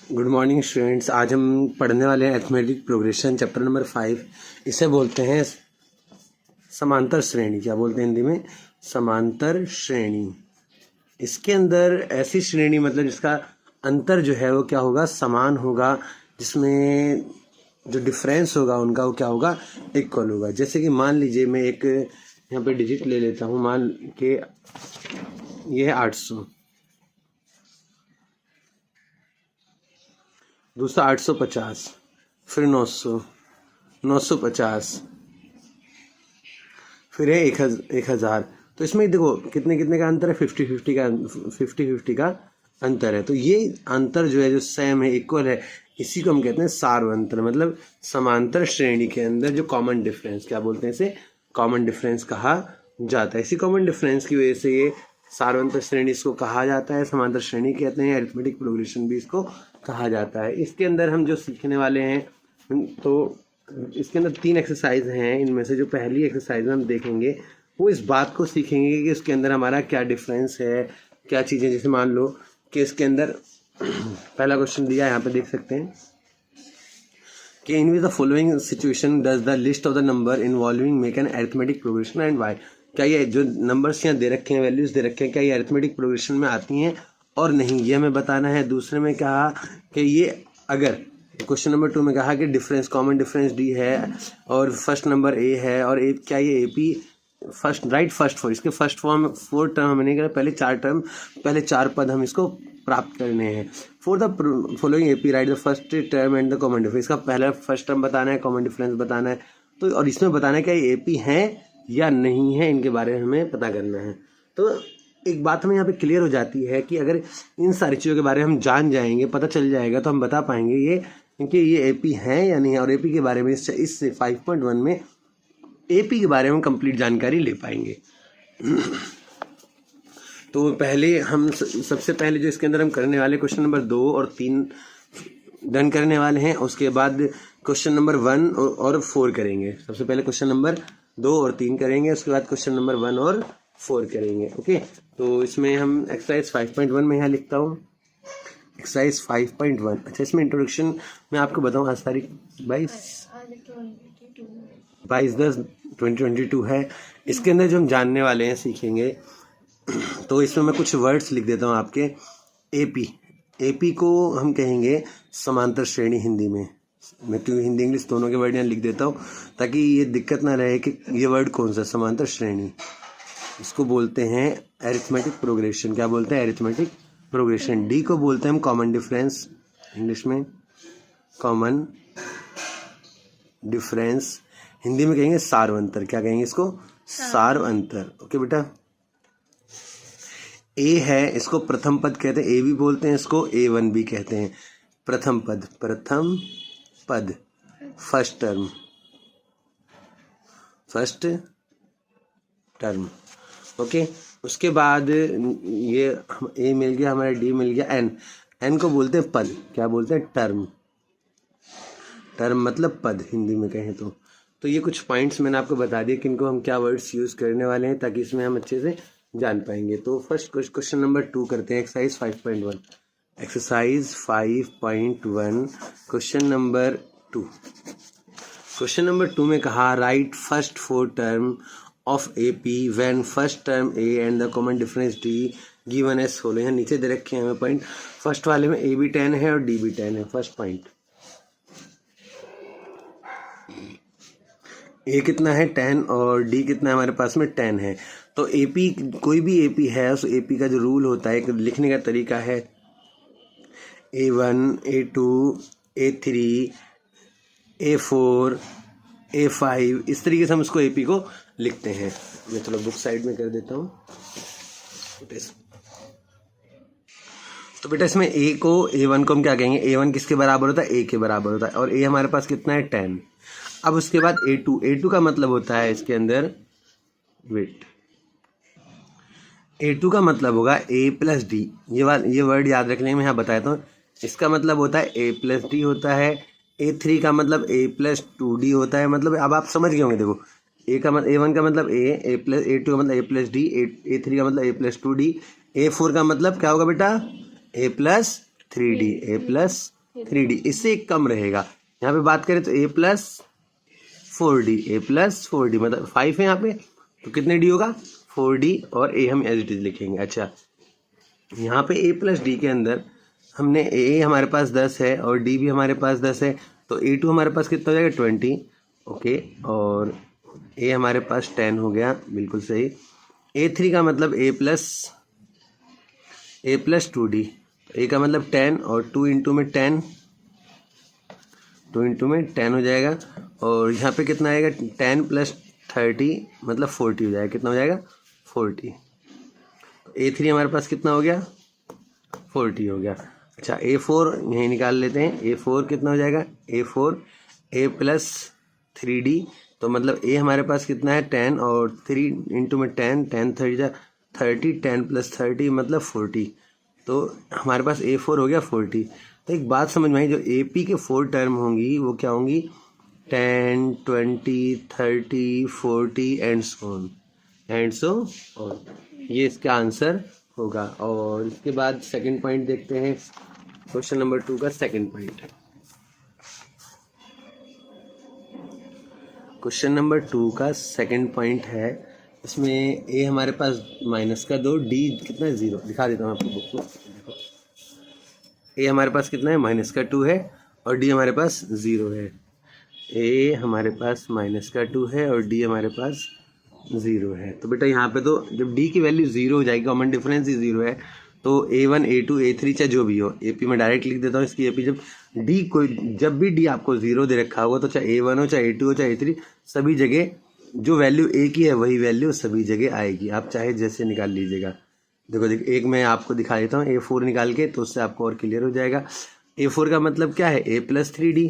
Good morning students. आज हम पढ़ने वाले हैं अरिथमेटिक प्रोग्रेशन चैप्टर नंबर 5। इसे बोलते हैं समांतर श्रेणी। क्या बोलते हैं हिंदी में? समांतर श्रेणी। इसके अंदर ऐसी श्रेणी मतलब जिसका अंतर जो है वो क्या होगा? समान होगा, जिसमें जो डिफरेंस होगा उनका वो क्या होगा? इक्वल होगा। जैसे कि मान लीजिए मैं एक यहाँ पे डिजिट ले लेता हूँ, मान के ये है 800, दूसरा 850, फिर 900, 950, फिर है 1000। तो इसमें देखो कितने कितने का अंतर है? 50-50 का अंतर है। तो ये अंतर जो है, जो सेम है, इक्वल है, इसी को हम कहते हैं सार्वंतर। मतलब समांतर श्रेणी के अंदर जो कॉमन डिफरेंस, क्या बोलते हैं इसे? कॉमन डिफरेंस कहा जाता है। इसी कॉमन डिफरेंस की वजह से ये सार्वंतर श्रेणी इसको कहा जाता है, समांतर श्रेणी कहते हैं, अरिथमेटिक प्रोग्रेशन भी इसको कहा जाता है। इसके अंदर हम जो सीखने वाले हैं, तो इसके अंदर 3 एक्सरसाइज हैं। इनमें से जो पहली एक्सरसाइज हम देखेंगे वो इस बात को सीखेंगे कि इसके अंदर हमारा क्या डिफरेंस है, क्या चीज़ें। जैसे मान लो कि इसके अंदर पहला क्वेश्चन दिया है, यहाँ पे देख सकते हैं कि in which the following situation does the list of the number involving make an arithmetic progression and why. क्या ये जो नंबर्स यहाँ दे रखे हैं, वैल्यूज दे रखे हैं, क्या ये अरिथमेटिक प्रोग्रेशन में आती हैं और नहीं, ये हमें बताना है। दूसरे में कहा कि ये अगर क्वेश्चन नंबर 2 में कहा कि डिफरेंस, कॉमन डिफरेंस डी है और फर्स्ट नंबर ए है, और ए क्या ये AP first right first for, इसके फर्स्ट फॉर्म 4 टर्म हमें नहीं करा, पहले 4 पद हम इसको प्राप्त करने हैं। For the following AP right the first term and the common difference. इसका पहला फर्स्ट टर्म बताना है, कॉमन डिफरेंस बताना है। तो और इसमें बताना है क्या ये एपी है या नहीं है, इनके बारे में हमें पता करना है। तो एक बात हमें यहाँ पे क्लियर हो जाती है कि अगर इन सारी चीज़ों के बारे में हम जान जाएंगे, पता चल जाएगा, तो हम बता पाएंगे ये कि ये एपी है या नहीं है। और एपी के बारे में इस 5.1 में एपी के बारे में कंप्लीट जानकारी ले पाएंगे। तो पहले हम सबसे पहले जो इसके अंदर हम करने वाले क्वेश्चन नंबर 2 और 3 डन करने वाले हैं। उसके बाद क्वेश्चन नंबर 1 और 4 करेंगे। सबसे पहले क्वेश्चन नंबर 2 और 3 करेंगे, उसके बाद क्वेश्चन नंबर 1 और 4 करेंगे। ओके, तो इसमें हम एक्सरसाइज 5.1 में यहाँ लिखता हूँ एक्सरसाइज 5.1। अच्छा, इसमें इंट्रोडक्शन मैं आपको बताऊँ, आज तारीख 22/10/2022 है। इसके अंदर जो हम जानने वाले हैं, सीखेंगे, तो इसमें मैं कुछ वर्ड्स लिख देता हूँ आपके। एपी को हम कहेंगे समांतर श्रेणी हिंदी में। मैं क्यों हिंदी इंग्लिश दोनों के वर्ड यहाँ लिख देता हूँ ताकि ये दिक्कत ना रहे कि ये वर्ड कौन सा। समांतर श्रेणी इसको बोलते हैं अरिथमेटिक प्रोग्रेशन। क्या बोलते हैं? Arithmetic progression. डी को बोलते हैं हम कॉमन डिफरेंस, इंग्लिश में कॉमन डिफरेंस, हिंदी में कहेंगे सार्वंतर। क्या कहेंगे इसको? सार्वंतर। ओके बेटा। ए है, इसको प्रथम पद कहते हैं, ए भी बोलते हैं इसको, A1 भी कहते हैं। प्रथम पद, फर्स्ट टर्म। ओके, उसके बाद ये ए मिल गया हमारा, डी मिल गया, एन को बोलते हैं पद। क्या बोलते हैं? टर्म मतलब पद हिंदी में कहें तो ये कुछ पॉइंट्स मैंने आपको बता दिए कि इनको हम क्या वर्ड्स यूज करने वाले हैं ताकि इसमें हम अच्छे से जान पाएंगे। तो फर्स्ट क्वेश्चन नंबर 2 करते हैं, exercise 5.1। Exercise 5.1 question number 2। Question number 2 में कहा write first 4 term of AP when first term A and the common difference D given as following. यहाँ नीचे दे रखे हैं हमें पॉइंट। फर्स्ट वाले में ए भी 10 है और डी भी 10 है। फर्स्ट पॉइंट, ए कितना है? 10, और डी कितना है हमारे पास में? 10 है। तो एपी, कोई भी एपी है, उस एपी का जो रूल होता है, एक लिखने का तरीका है, A1, A2, A3, A4, A5, इस तरीके से हम उसको एपी को लिखते हैं। मैं चलो बुक साइड में कर देता हूँ। तो बेटा इसमें A1 को हम क्या कहेंगे? A1 किसके बराबर होता है? A के बराबर होता है, और A हमारे पास कितना है? 10। अब उसके बाद A2 का मतलब होता है इसके अंदर वेट। A2 का मतलब होगा A+D। ये वर्ड याद रख लेंगे, मैं यहाँ बताता हूँ। इसका मतलब होता है A+D होता है। A3 का मतलब A+2D होता है। मतलब अब आप समझ गए होंगे। देखो, A1 का मतलब A2 का मतलब A+D, A3 का मतलब A+2D, A4 का मतलब क्या होगा बेटा? A+3D, 3D, इससे एक कम रहेगा। यहाँ पे बात करें तो a प्लस 4D मतलब 5 है यहाँ पे, तो कितने d होगा 4D, और a हम एज इट इज लिखेंगे। अच्छा, यहाँ पे a प्लस डी के अंदर हमने a हमारे पास 10 है और d भी हमारे पास 10 है, तो a2 हमारे पास कितना हो जाएगा 20, ओके, और a हमारे पास 10 हो गया, बिल्कुल सही। a3 का मतलब a प्लस 2D, a का मतलब 10 और 2 इंटू में 10 हो जाएगा, और यहाँ पे कितना आएगा 10 प्लस 30 मतलब 40 हो जाएगा। कितना हो जाएगा 40। a3 हमारे पास कितना हो गया 40 हो गया। अच्छा, a4 यहीं निकाल लेते हैं। a4 कितना हो जाएगा a4 a प्लस 3D, तो मतलब a हमारे पास कितना है 10 और 3 इंटू में 10 30 10 प्लस 30 मतलब 40, तो हमारे पास a4 हो गया 40। तो एक बात समझ में आई, जो AP के 4 टर्म होंगी वो क्या होंगी 10 20 30 40 एंड सो ऑन, ये इसका आंसर होगा। और इसके बाद सेकंड पॉइंट देखते हैं, क्वेश्चन नंबर 2 का सेकंड पॉइंट। क्वेश्चन नंबर 2 का सेकंड पॉइंट है, इसमें a हमारे पास -2, d कितना है 0, दिखा देता हूँ आपको बुक को। देखो a हमारे पास कितना है -2 है और d हमारे पास 0 है। a हमारे पास -2 है और d हमारे पास 0 है। तो बेटा यहाँ पे तो जब d की वैल्यू 0 हो जाएगी, कॉमन डिफरेंस ही 0 है, तो a1 a2 a3 चाहे जो भी हो, AP में डायरेक्ट लिख देता हूँ इसकी AP। जब भी d आपको 0 दे रखा होगा, तो चाहे a1 हो चाहे a2 हो चाहे a3, सभी जगह जो वैल्यू a की है वही वैल्यू सभी जगह आएगी। आप चाहे जैसे निकाल लीजिएगा। देखो एक मैं आपको दिखा देता हूँ a4 निकाल के, तो उससे आपको और क्लियर हो जाएगा। a4 का मतलब क्या है a प्लस 3D,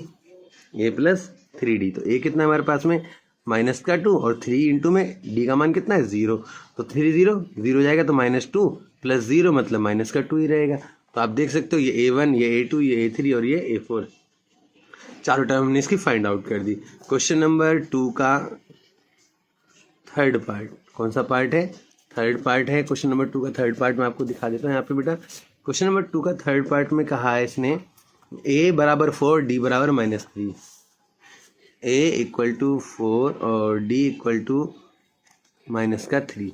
तो a कितना है हमारे पास में -2 और 3 इंटू में d का मान कितना है 0, तो 3 0 जाएगा, तो -2 प्लस 0 मतलब -2 ही रहेगा। तो आप देख सकते हो ये a1 ये a2 ये a3 और ये a4, चारों टर्म हमने इसकी फाइंड आउट कर दी। क्वेश्चन नंबर 2 का थर्ड पार्ट, कौन सा पार्ट है थर्ड पार्ट है। क्वेश्चन नंबर 2 का थर्ड पार्ट मैं आपको दिखा देता हूँ यहाँ पे बेटा। क्वेश्चन नंबर 2 का थर्ड पार्ट में कहा है इसने a बराबर 4 d बराबर -3, a इक्वल टू 4 और d इक्वल टू -3,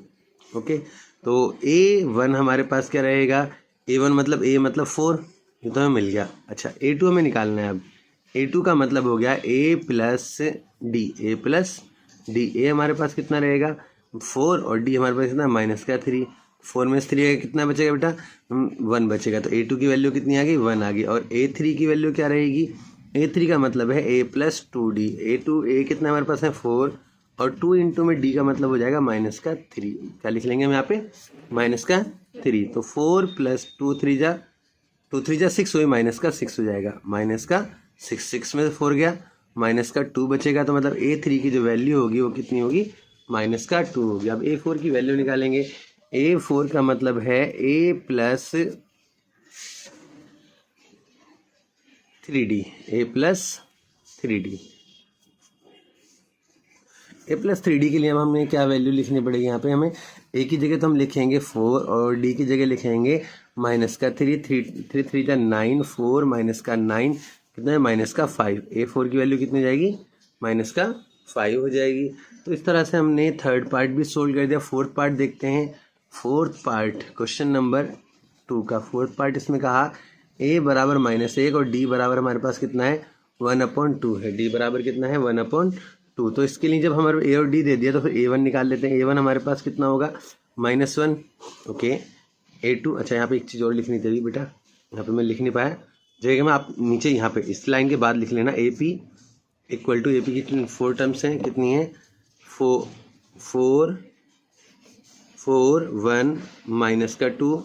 ओके। तो a1 हमारे पास क्या रहेगा, a1 मतलब a मतलब 4, ये तो हमें मिल गया। अच्छा, a2 हमें निकालना है। अब a2 का मतलब हो गया a प्लस डी, a हमारे पास कितना रहेगा 4 और d हमारे पास कितना -3, 4 में 3 कितना बचेगा बेटा 1 बचेगा, तो a2 की वैल्यू कितनी आ गई 1 आ गई। और a3 की वैल्यू क्या रहेगी, a3 का मतलब है a प्लस 2d, a कितना हमारे पास है 4 और 2 इंटू में d का मतलब हो जाएगा -3, क्या लिख लेंगे हम यहाँ पे -3, तो 4 प्लस 2 3 जा 6 हुई, -6 हो जाएगा, -6 में 4 गया, -2 बचेगा, तो मतलब a3 की जो वैल्यू होगी वो कितनी होगी -2 होगी। अब a4 की वैल्यू निकालेंगे। a4 का मतलब है a plus 3d, a plus 3d के लिए हमें क्या वैल्यू लिखनी पड़ेगी, यहाँ पे हमें a की जगह तो हम लिखेंगे 4 और d की जगह लिखेंगे -3, 3 जा 9, 4 -9 कितना है -5, a4 की वैल्यू कितनी जाएगी -5 हो जाएगी। तो इस तरह से हमने थर्ड पार्ट भी सोल्व कर दिया। फोर्थ पार्ट देखते हैं। फोर्थ पार्ट क्वेश्चन नंबर 2 का फोर्थ पार्ट, इसमें कहा a बराबर -1 और d बराबर हमारे पास कितना है 1/2 है, d बराबर कितना है 1/2। तो इसके लिए जब हमारे a और d दे दिया तो फिर a1 निकाल लेते हैं। a1 हमारे पास कितना होगा -1, ओके। a2, अच्छा यहाँ पे एक चीज़ और लिखनी चाहिए बेटा, यहाँ पे मैं लिख नहीं पाया, जगह में आप नीचे यहाँ पे इस लाइन के बाद लिख लेना AP इक्वल टू, AP की 4 टर्म्स हैं, कितनी है 4 1 -2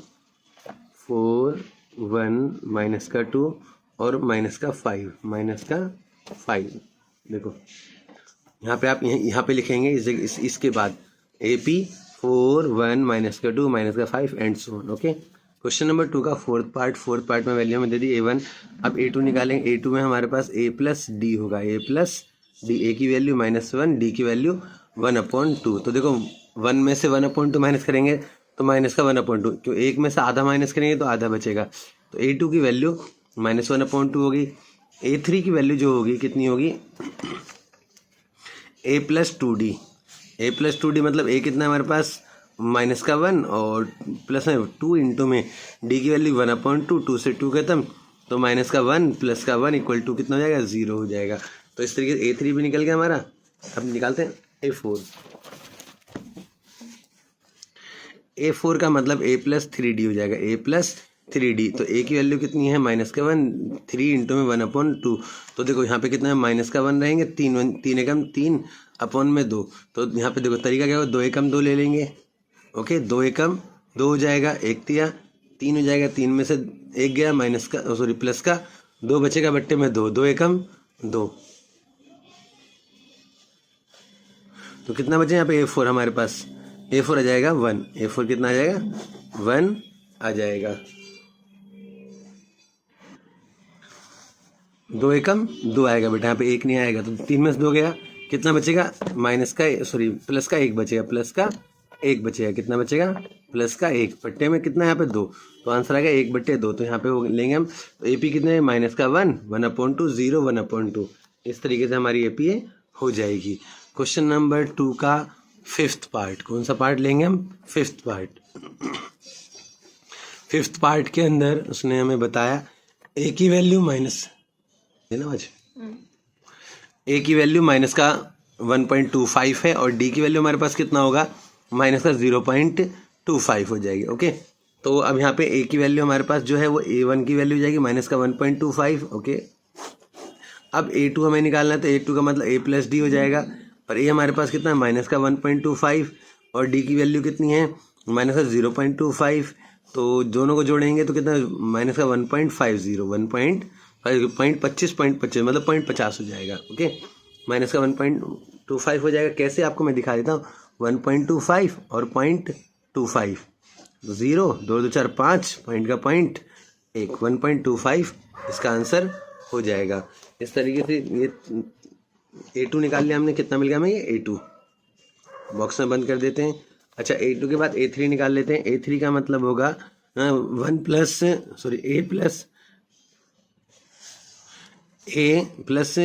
4 1 -2 और -5 देखो यहाँ पे आप यहाँ पे लिखेंगे इसके बाद AP 4 1 -2 -5 and so on, okay. Question number 2 का फोर्थ पार्ट में वैल्यू में दे दी a1। अब a2 निकालेंगे। a2 में हमारे पास a प्लस डी होगा, a प्लस डी, a की वैल्यू -1, d की वैल्यू 1/2। तो देखो 1 में से 1/2 माइनस करेंगे तो -1/2, क्यों 1 में से आधा माइनस करेंगे तो आधा बचेगा। तो a2 की वैल्यू -1/2 होगी। A3 की वैल्यू जो होगी कितनी होगी, A+2D। A+2D मतलब A कितना है हमारे पास -1 और प्लस में 2 इंटू में D की वैल्यू 1/2, 2 से 2 खत्म, तो -1 + 1 = कितना हो जाएगा, 0 हो जाएगा। तो इस तरीके से A3 भी निकल गया हमारा। अब निकालते हैं A4। A4 का मतलब A+3D हो जाएगा, A+3D। तो A की वैल्यू कितनी है -1, 3 इंटू में 1/2। तो देखो यहाँ पे कितना है, -1 रहेंगे, 3 एकम 3 अपॉन में 2। तो यहाँ पे देखो तरीका क्या होगा, 2 एकम 2 ले लेंगे। ओके, 2 एकम 2 हो जाएगा, 1 तिया 3 हो जाएगा, 3 में से 1 गया, प्लस का 2 बचेगा बट्टे में 2, 2 एकम 2। तो कितना बचे यहाँ पे A4 हमारे पास, A4 आ जाएगा 1। A4 कितना आ जाएगा, 1 आ जाएगा। 2 एकम 2 आएगा बेटा, यहाँ पे 1 नहीं आएगा, तो 3 में से 2 गया, कितना बचेगा, प्लस का 1 बचेगा, प्लस का 1 बचेगा, कितना बचेगा, प्लस का 1, बट्टे में कितना यहाँ पे 2, तो आंसर आ गया 1/2। तो यहाँ पे वो लेंगे हम, तो AP कितने है, -1, 1/2, 0, 1/2। इस तरीके से हमारी AP हो जाएगी। क्वेश्चन नंबर 2 का 5th पार्ट, कौन सा पार्ट लेंगे हम, 5th पार्ट। 5th पार्ट के अंदर उसने हमें बताया A की वैल्यू A की वैल्यू माइनस का 1.25 है और D की वैल्यू हमारे पास कितना होगा, -0.25 हो जाएगी। ओके, तो अब यहाँ पे A की वैल्यू हमारे पास जो है वो A1 की वैल्यू हो जाएगी -1.25। ओके, अब A2 हमें निकालना है, तो A2 का मतलब A+D हो जाएगा, पर A हमारे पास कितना है, -1.25 और D की वैल्यू कितनी है, -0.25। तो दोनों को जोड़ेंगे तो कितना, -1.50, 1.25 मतलब 0.50 हो जाएगा। ओके, -1.25 हो जाएगा। कैसे आपको मैं दिखा देता हूँ, 1.25 और 0.25, 0, 2 2 4 5, पॉइंट का पॉइंट 1, 1.25 इसका आंसर हो जाएगा। इस तरीके से ये A2 निकाल लिया हमने, कितना मिल गया हमें, ये A2 बॉक्स में बंद कर देते हैं। अच्छा, A2 के बाद A3 निकाल लेते हैं। A3 का मतलब होगा A plus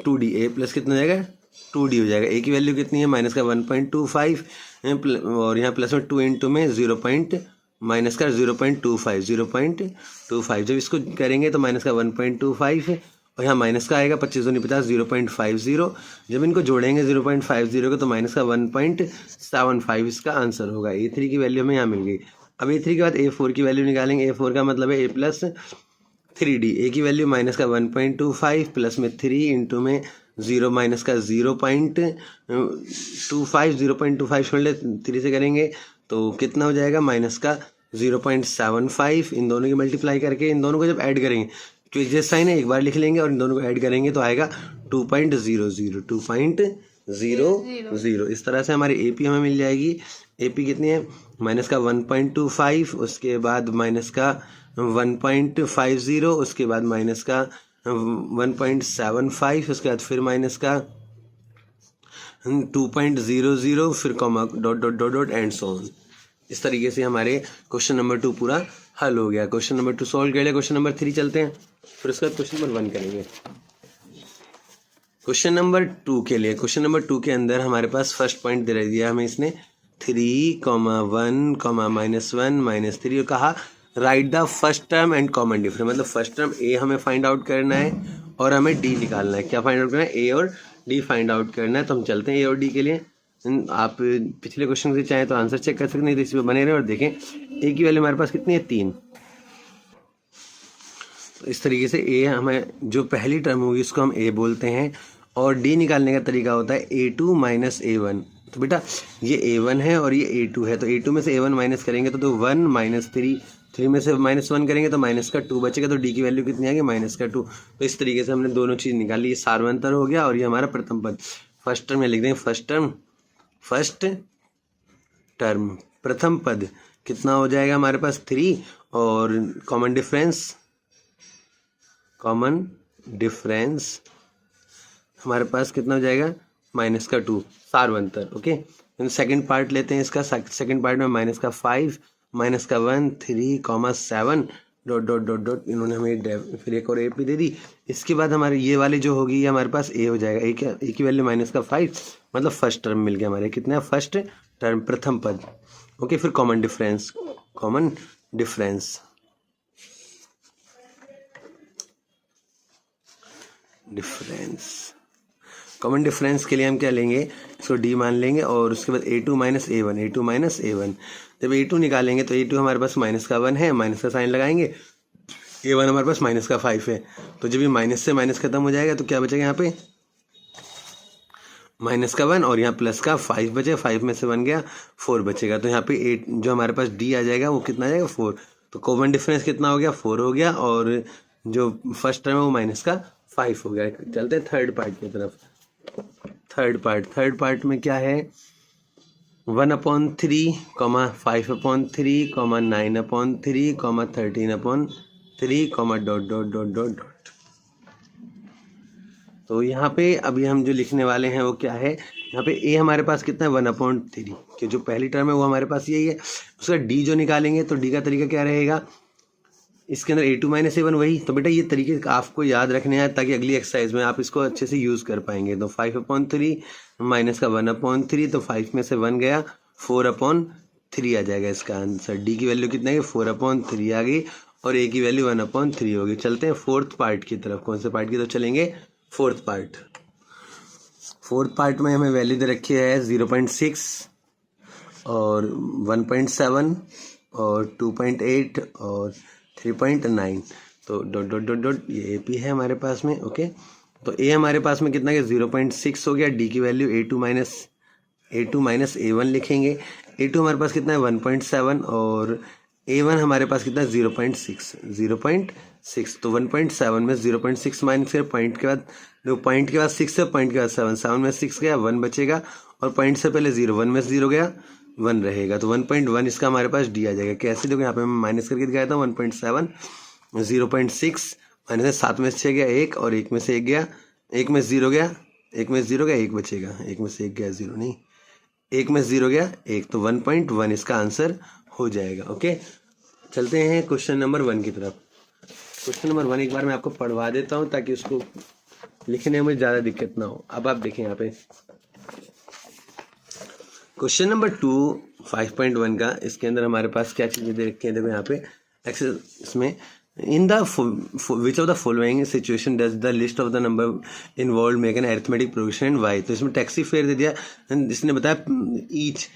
2D, A plus कितना हो जाएगा, 2D हो जाएगा। A की वैल्यू कितनी है, -1.25 और यहाँ प्लस में 2 इंटू में -0.25। जब इसको करेंगे तो -1.25 और यहाँ माइनस का आएगा, 25 दूनी 50, 0.50। जब इनको जोड़ेंगे 0.50 को तो -1.75 इसका आंसर होगा। A3 की वैल्यू हमें यहाँ मिल गई। अब A3 के बाद A4 की वैल्यू निकालेंगे। A4 का मतलब है A+3D। A की वैल्यू -1.25 प्लस में 3 इंटू में 0.25 छोड़ ले, 3 से करेंगे तो कितना हो जाएगा, -0.75। इन दोनों की मल्टीप्लाई करके इन दोनों को जब ऐड करेंगे, तो जैसा साइन है एक बार लिख लेंगे और इन दोनों को ऐड करेंगे तो आएगा 2.00। इस तरह से हमारी AP हमें मिल जाएगी। AP कितनी है, -1.25, उसके बाद -1.50, उसके बाद -1.75, उसके बाद फिर -2.00, फिर comma dot and so on. इस तरीके से हमारे क्वेश्चन नंबर 2 पूरा हल हो गया। क्वेश्चन नंबर 2 सॉल्व कर लिया। क्वेश्चन नंबर 3 चलते हैं, फिर उसके बाद क्वेश्चन नंबर 1 करेंगे। क्वेश्चन नंबर 2 के लिए, क्वेश्चन नंबर 2 के अंदर हमारे पास फर्स्ट पॉइंट दे दिया हमें इसने 3, 1, -1, -3 और कहा right the first term and common difference. मतलब फर्स्ट टर्म A हमें फाइंड आउट करना है और हमें D निकालना है। क्या फाइंड आउट करना है, A और D फाइंड आउट करना है। तो हम चलते हैं A और D के लिए। आप पिछले क्वेश्चन से चाहें तो आंसर चेक कर सकते, नहीं तो इसी में बने रहे और देखें। A की वैल्यू हमारे पास कितनी है, 3। तो इस तरीके से A हमें जो पहली टर्म होगी उसको हम A बोलते हैं और D निकालने का तरीका होता है A2 - A1। तो बेटा ये A1 है और ये A2 है, तो A2 में से A1 माइनस करेंगे तो 1 - 3, 3 में से -1 करेंगे तो -2 बचेगा। तो D की वैल्यू कितनी आ गई, -2। तो इस तरीके से हमने दोनों चीज़ निकाली। ये सार्वंतर हो गया और ये हमारा प्रथम पद। फर्स्ट टर्म में लिख देंगे, फर्स्ट टर्म प्रथम पद कितना हो जाएगा हमारे पास, 3 और कॉमन डिफरेंस हमारे पास कितना हो जाएगा, -2 सार्वंतर। ओके, सेकंड पार्ट लेते हैं इसका। सेकंड पार्ट में -5, -1, 3, 7 डॉट डॉट डॉट डॉट, इन्होंने हमें फिर एक और ए पी दे दी। इसके बाद हमारे ये वाली जो होगी ये हमारे पास ए हो जाएगा। ए की वैल्यू -5, मतलब फर्स्ट टर्म मिल गया हमारे, कितना फर्स्ट टर्म, प्रथम पद। ओके, फिर common difference, common difference common difference के लिए हम क्या लेंगे, इसको डी मान लेंगे और उसके बाद a2 - a1। जब a2 निकालेंगे तो a2 हमारे पास -1 है, माइनस का साइन लगाएंगे। a1 हमारे पास -5 है, तो जब ये माइनस से माइनस खत्म हो जाएगा तो क्या बचेगा यहाँ पे, -1 और यहाँ +5 बचे, 5 में से 1 गया, 4 बचेगा। तो यहाँ पे 8 जो हमारे पास डी आ जाएगा वो कितना आ जाएगा, 4। तो कॉमन डिफरेंस कितना हो गया, 4 हो गया, और जो फर्स्ट टर्म है वो -5 हो गया। चलते हैं थर्ड पार्ट की तरफ। थर्ड पार्ट में क्या है, 1/3, 5/3, 9/3, 13/3, dot dot dot dot dot. तो यहाँ पे अभी हम जो लिखने वाले हैं वो क्या है, यहाँ पे a हमारे पास कितना है 1/3, कि जो पहली टर्म है वो हमारे पास यही है। उसका d जो निकालेंगे तो d का तरीका क्या रहेगा, इसके अंदर a2 - a1 वही। तो बेटा ये तरीके आपको याद रखने हैं ताकि अगली एक्सरसाइज में आप इसको अच्छे से यूज़ कर पाएंगे। तो 5/3 माइनस का 1/3, तो 5 में से 1 गया, 4/3 आ जाएगा इसका आंसर। डी की वैल्यू कितना है, 4/3 आ गई, और ए की वैल्यू 1/3 होगी। चलते हैं फोर्थ पार्ट की तरफ। कौन से पार्ट की तरफ चलेंगे, फोर्थ पार्ट में हमें वैल्यू दे रखी है 0.6 और 1.7 और 2.8 और 3.9। तो डॉट डॉट डॉट डॉट, ये ए पी है हमारे पास में। ओके, तो ए हमारे पास में कितना है 0.6 हो गया। डी की वैल्यू a2 - a1 लिखेंगे। a2 हमारे पास कितना है 1.7 और a1 हमारे पास कितना है 0.6। तो 1.7 में 0.6 माइनस कर, पॉइंट के बाद 6 है, पॉइंट के बाद 7 में 6 गया, 1 बचेगा, और पॉइंट से पहले 0, 1 में 0 गया, 1 रहेगा। तो 1.1 इसका हमारे पास डी आ जाएगा। कैसे देखो यहाँ पे मैं माइनस करके दिखाया था, 1.7 0.6 माइनस 7 में 6 गया 1, और 1 में से 1 गया, 1 में 0 गया, 1 में 0 गया, 1 बचेगा, 1 में से 1 गया 0 नहीं, 1 में 0 गया 1, तो 1.1 इसका आंसर हो जाएगा। ओके, चलते हैं क्वेश्चन नंबर 1 की तरफ। क्वेश्चन नंबर 1 एक बार मैं आपको पढ़वा देता हूँ ताकि उसको लिखने में ज़्यादा दिक्कत ना हो। अब आप देखें यहाँ पे क्वेश्चन नंबर 2 5.1 का, इसके अंदर हमारे पास क्या चीज़ें दे रखी हैं, देखो यहाँ पे इसमें in the which of the following situation does the list of the number involve make an arithmetic progression and why. तो इसमें टैक्सी फेयर दे दिया, जिसने बताया each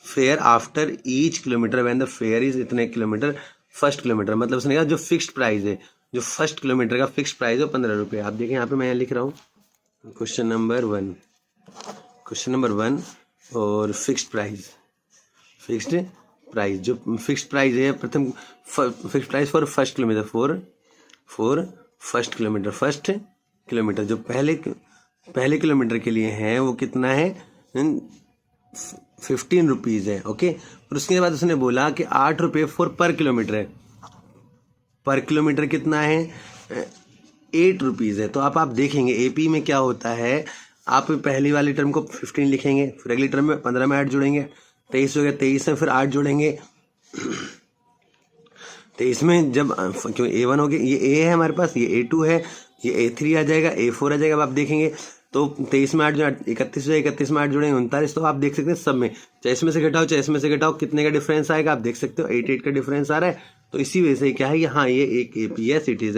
fare after each kilometre when the fare is इतने kilometre first kilometre, मतलब उसने कहा जो फिक्स्ड प्राइस है, जो फर्स्ट किलोमीटर का फिक्स्ड प्राइस है 15 रुपये। आप देखें यहाँ पे मैं लिख रहा हूँ क्वेश्चन नंबर 1 और फिक्स्ड प्राइस जो फिक्स्ड प्राइस है, प्रथम fixed price for first kilometre, for first kilometre जो पहले किलोमीटर के लिए है वो कितना है 15 रुपीज़ है। ओके, और उसके बाद उसने बोला कि 8 रुपये फॉर पर किलोमीटर है, पर किलोमीटर कितना है 8 रुपीज़ है। तो आप देखेंगे एपी में क्या होता है, आप पहली वाली टर्म को 15 लिखेंगे, फिर अगली टर्म में 15 में 8 जोड़ेंगे, 23 हो गया, 23 में फिर 8 जोड़ेंगे, 23 में जब क्यों A1 हो गया, ये A है हमारे पास, ये A2 है, ये A3 आ जाएगा, A4 आ जाएगा। अब आप देखेंगे तो 23 में 8 जो 31 हो जाएगा, 31 में 8 जोड़ेंगे 39। तो आप देख सकते हैं सब में चाहे इसमें से घटाओ चाहे इसमें से घटाओ कितने का डिफरेंस आएगा, आप देख सकते हो 8 का डिफरेंस आ रहा है। तो इसी वजह से क्या है, हाँ ये एक APS, it is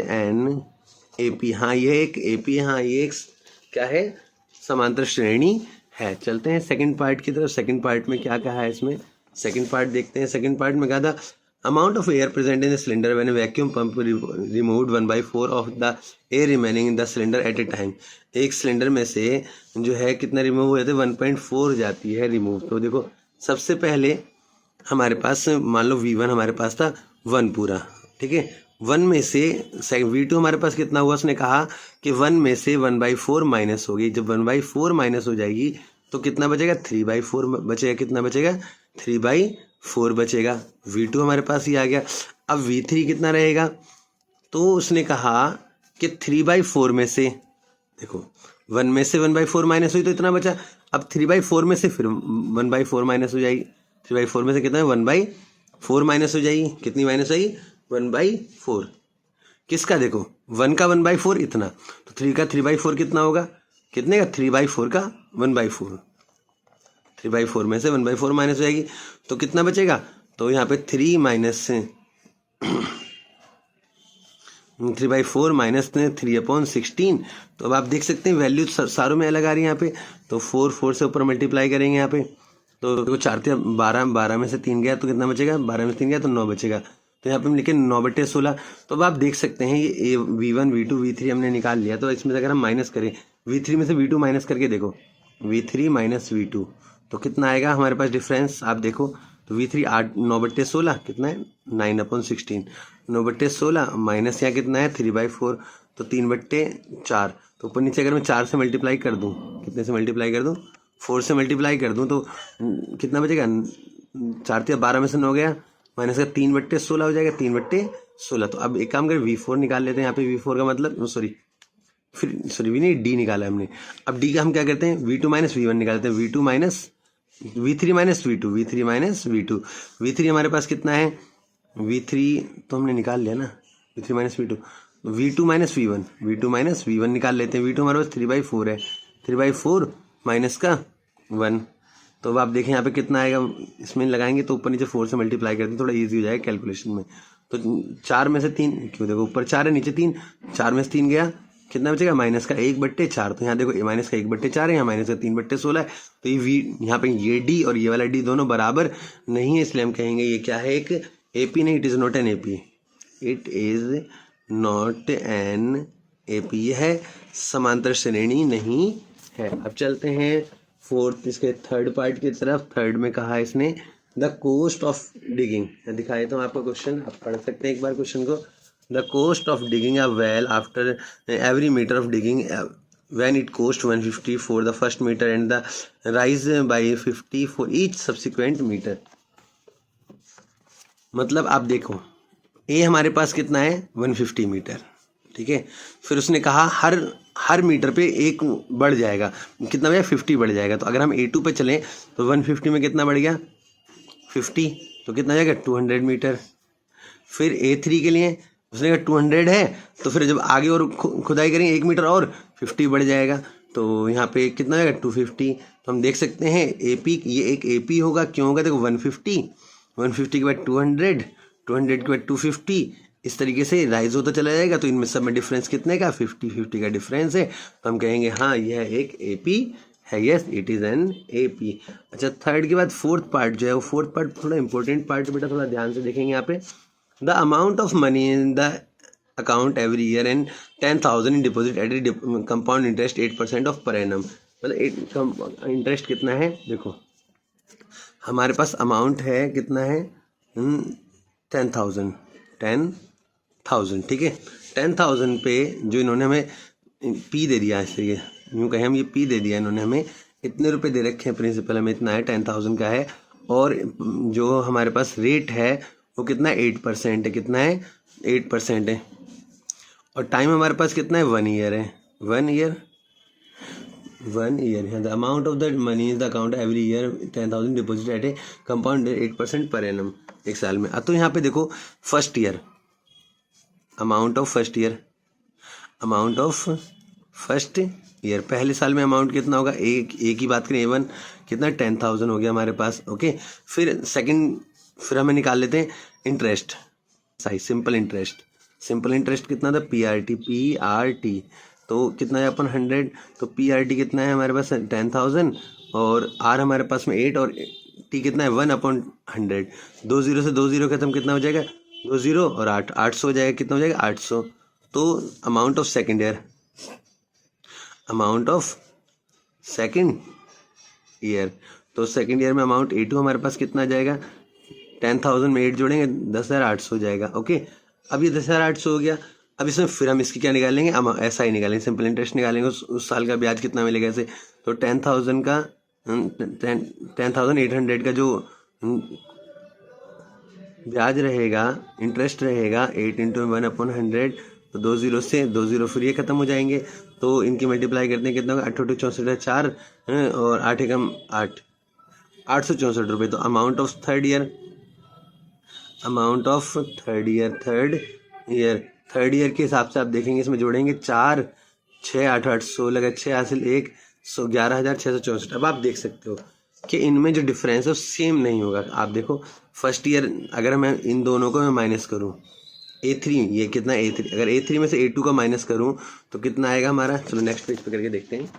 an AP, हाँ ये एक AP, हाँ ये एक क्या है समांतर श्रेणी है। चलते हैं सेकंड पार्ट की तरफ। सेकंड पार्ट में क्या कहा है, इसमें सेकंड पार्ट देखते हैं। सेकंड पार्ट में कहा था amount of air present in the cylinder when vacuum pump removed 1/4 of the air remaining in the cylinder eight A time. एक सिलेंडर में से जो है कितना रिमूव हुए थे 1/4 जाती है रिमूव। तो देखो सबसे पहले हमारे पास मान लो V1 हमारे पास था 1 पूरा, ठीक है, 1 में से V2 हमारे पास कितना हुआ, उसने कहा कि 1 में से 1/4 माइनस होगी। जब 1/4 माइनस हो जाएगी तो कितना बचेगा 3/4 बचेगा, कितना बचेगा 3/4 बचेगा। V2 हमारे पास ही आ गया। अब V3 कितना रहेगा, तो उसने कहा कि 3/4 में से देखो 1 में से 1/4 माइनस हुई तो इतना बचा, अब 3/4 में से फिर 1/4 माइनस हो जाएगी, 3/4 में से कितना है 1/4 माइनस हो जाएगी, कितनी माइनस आई 1/4, किसका देखो 1 का 1/4 इतना, तो 3 का 3/4 कितना होगा, कितने का 3/4 का 1/4, 3/4 में से 1/4 माइनस हो जाएगी तो कितना बचेगा, तो यहाँ पे 3 माइनस 3/4 माइनस 3/16। तो अब आप देख सकते हैं वैल्यू सारों में अलग आ रही है यहाँ पे, तो 4 से ऊपर मल्टीप्लाई करेंगे यहाँ पे, तो देखो 4 × 12, 12 में से 3 गया तो कितना बचेगा, 12 में से 3 गया तो 9 बचेगा, तो यहाँ पे हम लिखे 9/16। तो अब आप देख सकते हैं ये V1 V2 V3 हमने निकाल लिया, तो इसमें से अगर हम माइनस करें V3 में से V2 माइनस करके देखो, V3 माइनस V2 तो कितना आएगा हमारे पास डिफरेंस, आप देखो तो V3 9/16 कितना है 9/16, 9/16 माइनस यहाँ कितना है 3/4 तो 3/4, तो ऊपर नीचे अगर मैं 4 से मल्टीप्लाई कर दूँ, कितने से मल्टीप्लाई कर दूँ 4 से मल्टीप्लाई कर दूँ तो कितना बचेगा, 4 × 12 में से 9 गया, माइनस का 3/16 हो जाएगा, 3/16। तो अब एक काम करें V4 निकाल लेते हैं, यहाँ पे V4 का मतलब सॉरी भी नहीं डी निकाला हमने, अब डी का हम क्या करते हैं V2 माइनस V1 निकालते हैं, V3 माइनस V2, V3 हमारे पास कितना है, V3 तो हमने निकाल लिया ना, V3 minus V2 minus V1 निकाल लेते हैं, V2 हमारे पास 3/4 है, 3/4 माइनस का 1, तो अब आप देखें यहाँ पे कितना आएगा, इसमें लगाएंगे तो ऊपर नीचे 4 से मल्टीप्लाई करते हैं, थोड़ा इजी हो जाएगा कैलकुलेशन में, तो 4 में से 3 क्यों, देखो ऊपर 4 है नीचे 3, 4 में से 3 गया, कितना बचेगा माइनस का 1/4, तो यहाँ देखो माइनस का 1/4 है, यहाँ माइनस का 3/16 है, तो ये यहाँ पे ये डी और ये वाला डी दोनों बराबर नहीं है, इसलिए हम कहेंगे ये क्या है, एक एपी नहीं, it is not an AP, it is not an AP, यह है समांतर श्रेणी नहीं है। अब चलते हैं फोर्थ इसके थर्ड पार्ट की तरफ। थर्ड में कहा इसने द कोस्ट ऑफ डिगिंग, दिखाए तो आपका क्वेश्चन, आप पढ़ सकते हैं एक बार क्वेश्चन को, the cost of digging a well after every metre of digging when it cost 150 for the first meter and the rise by 50 for each subsequent meter। मतलब आप देखो ए हमारे पास कितना है 150 मीटर, ठीक है, फिर उसने कहा हर मीटर पे एक बढ़ जाएगा, कितना बढ़ेगा 50 बढ़ जाएगा, तो अगर हम A2 पे चलें तो 150 में कितना बढ़ गया 50, तो कितना जाएगा 200 मीटर। फिर A3 के लिए उसने कहा 200 है, तो फिर जब आगे और खुदाई करेंगे 1 मीटर और 50 बढ़ जाएगा, तो यहाँ पे कितना आएगा 250। तो हम देख सकते हैं AP ये एक AP होगा, क्यों होगा देखो 150 के बाद 200 के बाद 250, इस तरीके से राइज होता चला जाएगा, तो इनमें सब में डिफरेंस कितने का 50 का डिफरेंस है, तो हम कहेंगे हाँ यह एक AP है, yes it is an AP। अच्छा थर्ड के बाद फोर्थ पार्ट जो है वो फोर्थ पार्ट थोड़ा इंपॉर्टेंट पार्ट, बेटा थोड़ा ध्यान से देखेंगे यहाँ पे, the amount of money in the account every year and 10,000 in deposit eight compound interest 8% of per annum, मतलब इंटरेस्ट कितना है, देखो हमारे पास अमाउंट है कितना है 10,000, ठीक है, 10,000 पे जो इन्होंने हमें P दे दिया, ऐसे ये यूँ कहें हम ये P दे दिया इन्होंने हमें, इतने रुपए दे रखे हैं, प्रिंसिपल हमें इतना है 10,000 का है, और जो हमारे पास रेट है वो कितना है 8% है, कितना है 8% है, और टाइम हमारे पास कितना है 1 ईयर है, 1 ईयर है। The amount of the money is the account every year 10,000 deposit eight A compound 8% per annum, एक साल में। तो यहाँ पे देखो first year amount of first year पहले साल में अमाउंट कितना होगा, एक ही बात करें A1 कितना 10,000 हो गया हमारे पास, ओके। फिर हमें निकाल लेते हैं इंटरेस्ट, सही सिंपल इंटरेस्ट कितना था PRT, तो कितना है अपन 100, तो PRT कितना है हमारे पास 10,000 और R हमारे पास में 8 और T कितना है 1/100, 2 0 से 2 0 खत्म, कितना हो जाएगा 2 0 और 800 हो जाएगा, कितना हो जाएगा 800। तो अमाउंट ऑफ सेकेंड ईयर, तो सेकेंड ईयर में अमाउंट A2 हमारे पास कितना आ जाएगा 10,000 में 8 जोड़ेंगे 10,800 हो जाएगा, ओके। अब ये 10,800 हो गया, अब इसमें फिर हम इसकी क्या निकालेंगे, ऐसा ही निकालेंगे, सिंपल इंटरेस्ट निकालेंगे, उस साल का ब्याज कितना मिलेगा ऐसे, तो 10,800 का जो ब्याज रहेगा, इंटरेस्ट रहेगा 8 × 1/100, तो 2 0 से 2 0 फिर ये खत्म हो जाएंगे, तो इनकी मल्टीप्लाई करते हैं कितना होगा 8 8 64 4 और 8 एकम 8, ₹864। तो amount of third year third year के हिसाब से आप देखेंगे, इसमें जोड़ेंगे 4, 6, 8, 8, 16 का 6 हासिल 1, 11,664। अब आप देख सकते हो कि इनमें जो डिफरेंस है वो सेम नहीं होगा। आप देखो फर्स्ट ईयर अगर मैं इन दोनों को मैं माइनस करूँ, A3 ये कितना A3, अगर A3 में से A2 का माइनस करूँ तो कितना आएगा हमारा। चलो नेक्स्ट पेज पे करके देखते हैं।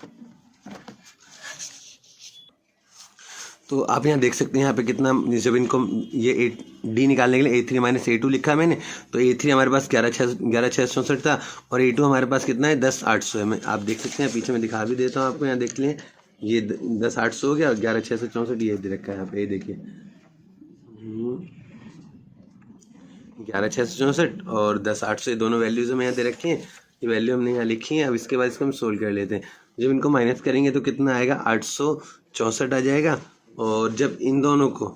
तो आप यहाँ देख सकते हैं यहाँ पे कितना, जब इनको ये D निकालने के लिए A3 माइनस A2 लिखा है मैंने, तो A3 हमारे पास 11,664 था और A2 हमारे पास कितना है 10,800 है। मैं आप देख सकते हैं पीछे मैं दिखा भी देता हूँ आपको, यहाँ देख लें ये 10,800 हो गया और 11,664 ये दे रखा है यहाँ पे, ये देखिए 11,664 और 10,800 ये दोनों वैल्यूज हमें यहाँ दे रखे हैं, ये वैल्यू हमने यहाँ लिखी है। अब इसके बाद इसको हम सोल्व कर लेते हैं। जब इनको माइनस करेंगे तो कितना आएगा 864 आ जाएगा। और जब इन दोनों को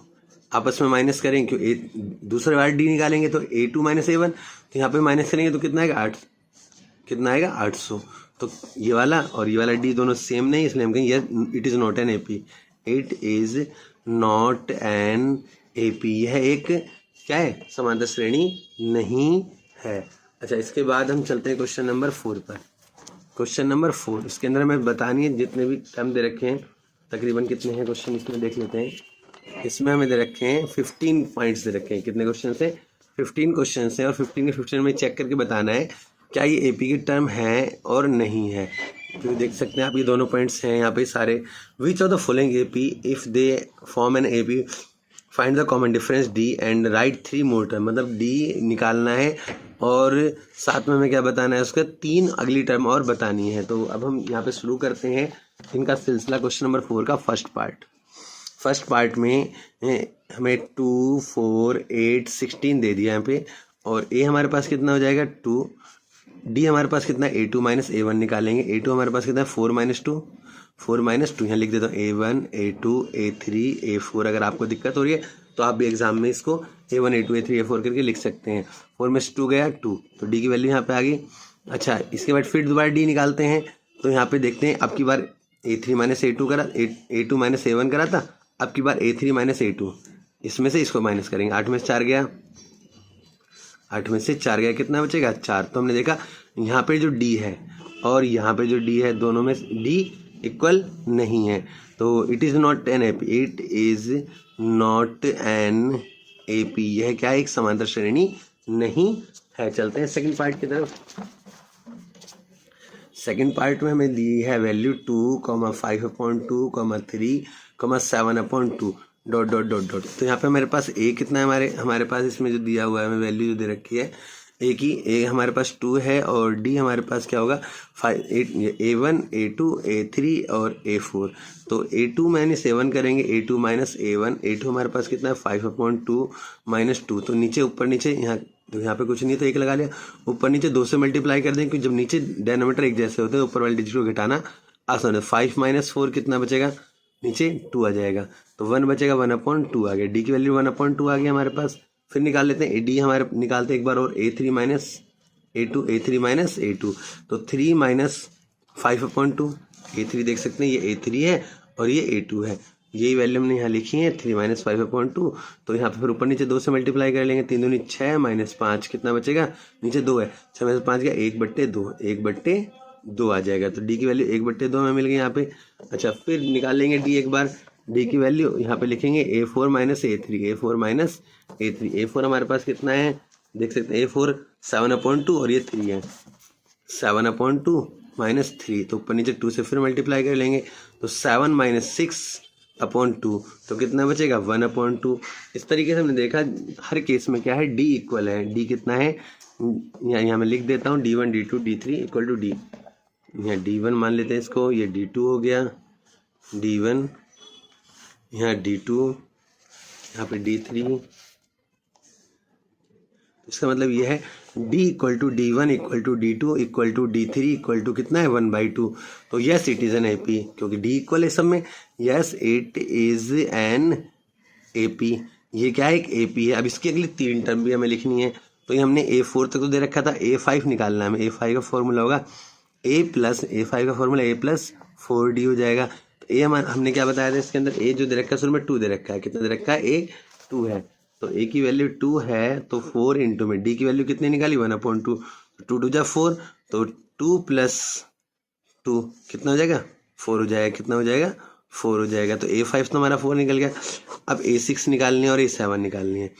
आपस में माइनस करेंगे, क्यों दूसरे बार D निकालेंगे तो A2 माइनस A1, तो यहाँ पे माइनस करेंगे तो कितना आएगा कितना आएगा 800। तो ये वाला और ये वाला D दोनों सेम नहीं, इसलिए हम कहेंगे it is not an AP, it is not an AP, यह एक क्या है, समांतर श्रेणी नहीं है। अच्छा, इसके बाद हम चलते हैं क्वेश्चन नंबर 4 पर। क्वेश्चन नंबर 4, इसके अंदर हमें बतानी है जितने भी टर्म दे रखे हैं, तकरीबन कितने हैं क्वेश्चन इसमें देख लेते हैं। इसमें हमें दे रखे हैं 15 पॉइंट्स दे रखे हैं। कितने क्वेश्चन है 15 क्वेश्चन है और 15 के 15 में चेक करके बताना है क्या ये एपी की टर्म है और नहीं है। तो देख सकते हैं आप ये दोनों पॉइंट्स हैं यहाँ पे सारे। विच of the following AP if they form an AP find the common difference D and right 3 more term, मतलब डी निकालना है और साथ में हमें क्या बताना है, उसका 3 अगली टर्म और बतानी है। तो अब हम यहाँ पे शुरू करते हैं इनका सिलसिला। क्वेश्चन नंबर 4 का फर्स्ट पार्ट में हमें 2, 4, 8, 16 दे दिया यहाँ पे, और ए हमारे पास कितना हो जाएगा 2, डी हमारे पास कितना A2 माइनस A1 निकालेंगे, A2 हमारे पास कितना है 4 माइनस 2 यहाँ लिख देता हूँ A1, A2, A3, A4। अगर आपको दिक्कत हो रही है तो आप भी एग्जाम में इसको A1, A2, A3, A4 करके लिख सकते हैं। 4 में से 2 गया 2, तो डी की वैल्यू यहाँ पे आ गई। अच्छा, इसके बाद फिर दोबारा डी निकालते हैं, तो यहाँ पे देखते हैं अब की बार A3 माइनस A2 करा, A2 माइनस A1 करा था, अब की बार A3 माइनस A2, इसमें से इसको माइनस करेंगे। 8 में से 4 गया, 8 में से 4 गया, कितना बचेगा 4। तो हमने देखा यहाँ पे जो D है और यहाँ पे जो D है दोनों में D इक्वल नहीं है, तो it is not an AP, it is not an AP, यह क्या है, एक समांतर श्रेणी नहीं है। चलते हैं सेकंड पार्ट की तरफ। सेकंड पार्ट में हमें दी है वैल्यू 2, 5/2, 3, 7/2 ... तो यहाँ पे हमारे पास a कितना है, हमारे पास इसमें जो दिया हुआ है हमें वैल्यू जो दे रखी है a की, a हमारे पास 2 है और d हमारे पास क्या होगा 5, A1, A2, A3 और A4। तो A2 माइनस A1 करेंगे, A2 माइनस A1, A2 हमारे पास कितना है 5/2 माइनस 2, तो नीचे ऊपर नीचे यहाँ, तो यहाँ पे कुछ नहीं तो 1 लगा लिया, ऊपर नीचे 2 से मल्टीप्लाई कर देंगे, क्योंकि जब नीचे डिनोमिनेटर एक जैसे होते हैं ऊपर वाले डिजिट को घटाना आसान है। 5 माइनस 4 कितना बचेगा, नीचे 2 आ जाएगा, तो 1 बचेगा, 1/2 आ गया, डी की वैल्यू 1/2 आ गया हमारे पास। फिर निकाल लेते हैं डी हमारे निकालते हैं एक बार और, A3 minus A2, A3 minus A2, तो 3 माइनस 5/2, A3 देख सकते हैं ये A3 है और ये A2 है, यही वैल्यू हमने यहाँ लिखी है 3 माइनस 5/2। तो यहाँ पे फिर ऊपर नीचे 2 से मल्टीप्लाई कर लेंगे, 3 दूनी 6 माइनस 5 कितना बचेगा, नीचे 2 है, 6 माइनस 5 गया 1/2 आ जाएगा, तो डी की वैल्यू 1/2 हमें मिल गई यहाँ पे। अच्छा, फिर निकाल लेंगे डी एक बार, डी की वैल्यू यहाँ पे लिखेंगे A4 माइनस A3, A4 हमारे पास कितना है देख सकते हैं, A4 7/2 और ये 3 है, 7/2 माइनस 3, तो ऊपर नीचे 2 से फिर मल्टीप्लाई कर लेंगे, तो 7 माइनस 6/2, तो कितना बचेगा 1/2। इस तरीके से हमने देखा हर केस में क्या है डी इक्वल है, डी कितना है यहाँ मैं लिख देता हूँ D1, D2, D3 equal to D, यहाँ D1 मान लेते हैं इसको, ये D2 हो गया, D1 यहाँ D2, यहाँ पे D3, इसका मतलब ये है D equal to D1 equal to D2 equal to D3 equal to कितना है 1/2। तो yes it is an AP, क्योंकि D इक्वल है सब में, yes it is an AP, ये क्या है एक AP है। अब इसकी अगली 3 टर्म भी हमें लिखनी है, तो ये हमने A4 तक तो दे रखा था, A5 निकालना है हमें। A5 का फॉर्मूला होगा A+, A5 का फॉर्मूला A+4D हो जाएगा। तो ए हमने क्या बताया था इसके अंदर, ए जो दे रखा है शुरू में 2 दे रखा है, कितना दे रखा है, ए 2 है, तो ए की वैल्यू 2 है, तो 4 इंटू में डी की वैल्यू कितनी निकाली 1/2, 2 2 जा 4, तो 2 प्लस 2 कितना हो जाएगा 4 हो जाएगा, कितना हो जाएगा 4 हो जाएगा। तो A5 तो हमारा 4 निकल गया। अब A6 निकालनी है और A7 निकालनी है।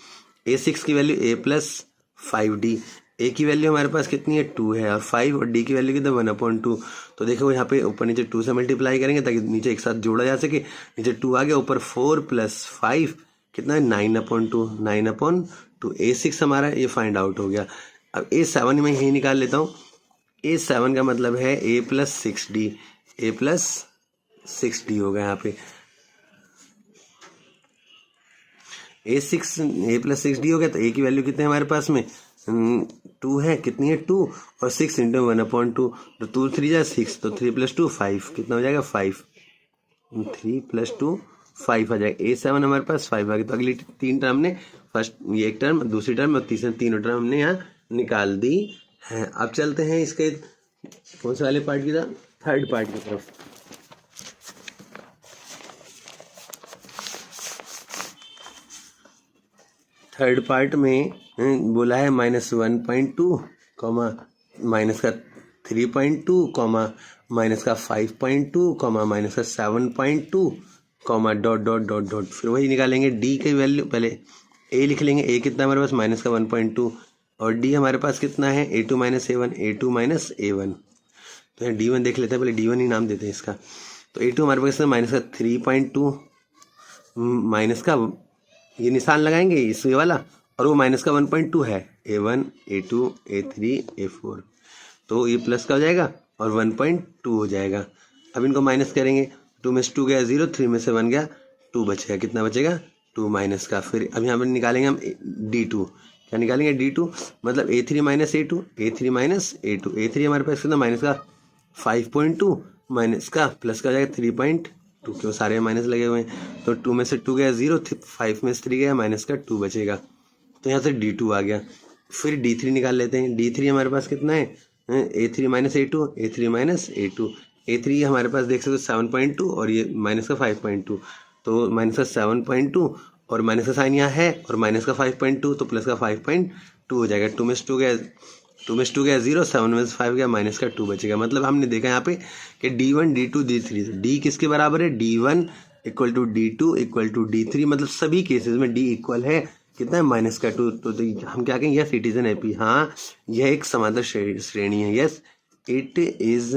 A6 की वैल्यू A प्लस 5D, ए की वैल्यू हमारे पास कितनी है 2 है, और 5 और डी की वैल्यू कितना 1/2। तो देखो यहाँ पे ऊपर नीचे 2 से मल्टीप्लाई करेंगे ताकि नीचे एक साथ जोड़ा जा सके, नीचे 2 आ गया, ऊपर 4 प्लस 5 कितना है 9/2, 9/2। A6 हमारा ये फाइंड आउट हो गया। अब A7 में यही निकाल लेता हूँ। A7 का मतलब है A plus 6D, A plus 6D होगा यहाँ पे। A प्लस 6D हो गया, तो A की वैल्यू कितने हमारे पास में 2 है, कितनी है 2, और 6 इंटू 1/2, तो 2 3 जा 6, तो 3 प्लस 2 5, कितना हो जाएगा 5, 3 प्लस 2 5 आ जाएगा। A7 हमारे पास 5 आ गया। तो अगली 3 टर्म ने, फर्स्ट ये एक टर्म, दूसरी टर्म और तीनों टर्म हमने यहाँ निकाल दी है। अब चलते हैं इसके कौन से वाले पार्ट की तरफ, थर्ड पार्ट की तरफ। थर्ड पार्ट में बोला है -1.2, माइनस का 3.2, माइनस का 5.2, माइनस का 7.2, डॉट डॉट डॉट डॉट। फिर वही निकालेंगे डी की वैल्यू, पहले ए लिख लेंगे, ए कितना हमारे पास माइनस का 1.2, और डी हमारे पास कितना है A2 minus A1, A2 minus A1। तो यहाँ D1 देख लेते हैं, पहले D1 ही नाम देते हैं इसका। तो A2 हमारे पास माइनस का 3.2, माइनस का ये निशान लगाएंगे इस वाला, और वो माइनस का 1.2 है, A1 A2 A3 A4, तो ये प्लस का हो जाएगा और 1.2 हो जाएगा। अब इनको माइनस करेंगे, 2 में से 2 गया 0, 3 में से 1 गया 2 बचेगा, कितना बचेगा 2 माइनस का। फिर अब यहाँ पर निकालेंगे हम D2, क्या निकालेंगे D2, मतलब A3 minus A2, A3 minus A2, A3 हमारे पास कितना माइनस का 5.2, माइनस का प्लस का हो जाएगा 3.2, क्यों सारे माइनस लगे हुए हैं। तो 2 में से 2 गया 0, 5 में से 3 गया, माइनस का 2 बचेगा, तो यहाँ से D2 आ गया। फिर D3 निकाल लेते हैं। D3 हमारे पास कितना है A3 minus A2, A3 minus A2, A3 हमारे पास देख सकते हो 7.2 और ये माइनस का 5.2, तो माइनस का 7.2 और माइनस का साइन यहाँ है, और माइनस का 5.2, तो प्लस का 5.2 हो जाएगा। 2 में से 2 गया 0, 7 में से 5 गया, माइनस का 2 बचेगा। मतलब हमने देखा यहाँ पे कि D1 D2 D3, D किसके बराबर है D1 equal to D2 equal to D3, मतलब सभी केसेस में D इक्वल है कितना है माइनस का 2। तो हम क्या कहेंगे, yes it is an AP, हाँ यह एक समांतर श्रेणी है, yes it is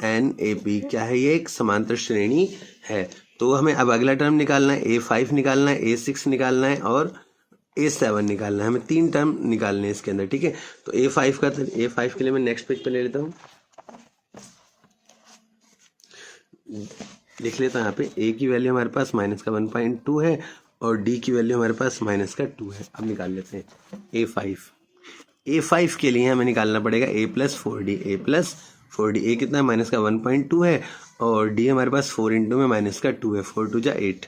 an AP, क्या है ये एक समांतर श्रेणी है। तो हमें अब अगला टर्म निकालना है, A5 निकालना है, A6 निकालना है और A7 निकालना है। हमें 3 टर्म निकालने हैं इसके अंदर, ठीक है। तो A5 के लिए मैं नेक्स्ट पेज पे ले लेता हूँ, लिख लेता हूँ यहाँ पे। A की वैल्यू हमारे पास माइनस का 1.2 है और D की वैल्यू हमारे पास माइनस का 2 है। अब निकाल लेते हैं A5 के लिए हमें निकालना पड़ेगा A प्लस 4D, A कितना है माइनस का 1.2 है और D हमारे पास 4 इंटू में माइनस का 2 है, 4 2 जा 8,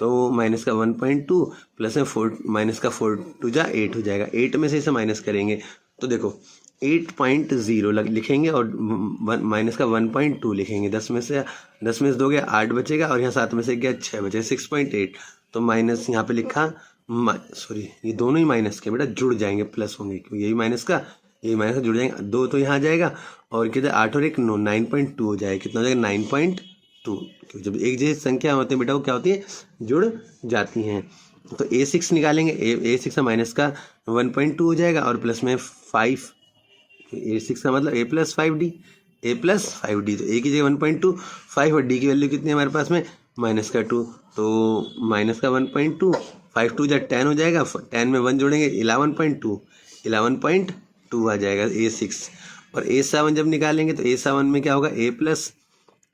तो माइनस का 1.2 प्लस में 4 माइनस का 4 2 जा 8 हो जाएगा। 8 में से इसे माइनस करेंगे तो देखो 8.0 लिखेंगे और माइनस का 1.2 लिखेंगे। 10 में से 2 गया 8 बचेगा और यहाँ 7 में से गया 6 बचे 6.8, तो माइनस यहाँ पे लिखा सॉरी ये दोनों ही माइनस के बेटा जुड़ जाएंगे, प्लस होंगे क्योंकि यही माइनस का जुड़ जाएंगे, 2 तो यहाँ आ जाएगा और कितने 8 और 1 9, 9.2 हो जाएगा, कितना हो जाएगा 9.2, क्योंकि जब एक जैसी संख्या होती है बेटा वो क्या होती है जुड़ जाती हैं। तो A6 निकालेंगे, A6 का माइनस का 1.2 हो जाएगा और प्लस में 5, A6 का मतलब A प्लस 5D, तो A की जगह 1.2, 5 और D की वैल्यू कितनी है हमारे पास में माइनस का 2, तो माइनस का 1.2, 5 2 जा 10 हो जाएगा, 10 में 1 जोड़ेंगे 11.2 आ जाएगा A6। और A7 जब निकालेंगे तो A7 में क्या होगा A प्लस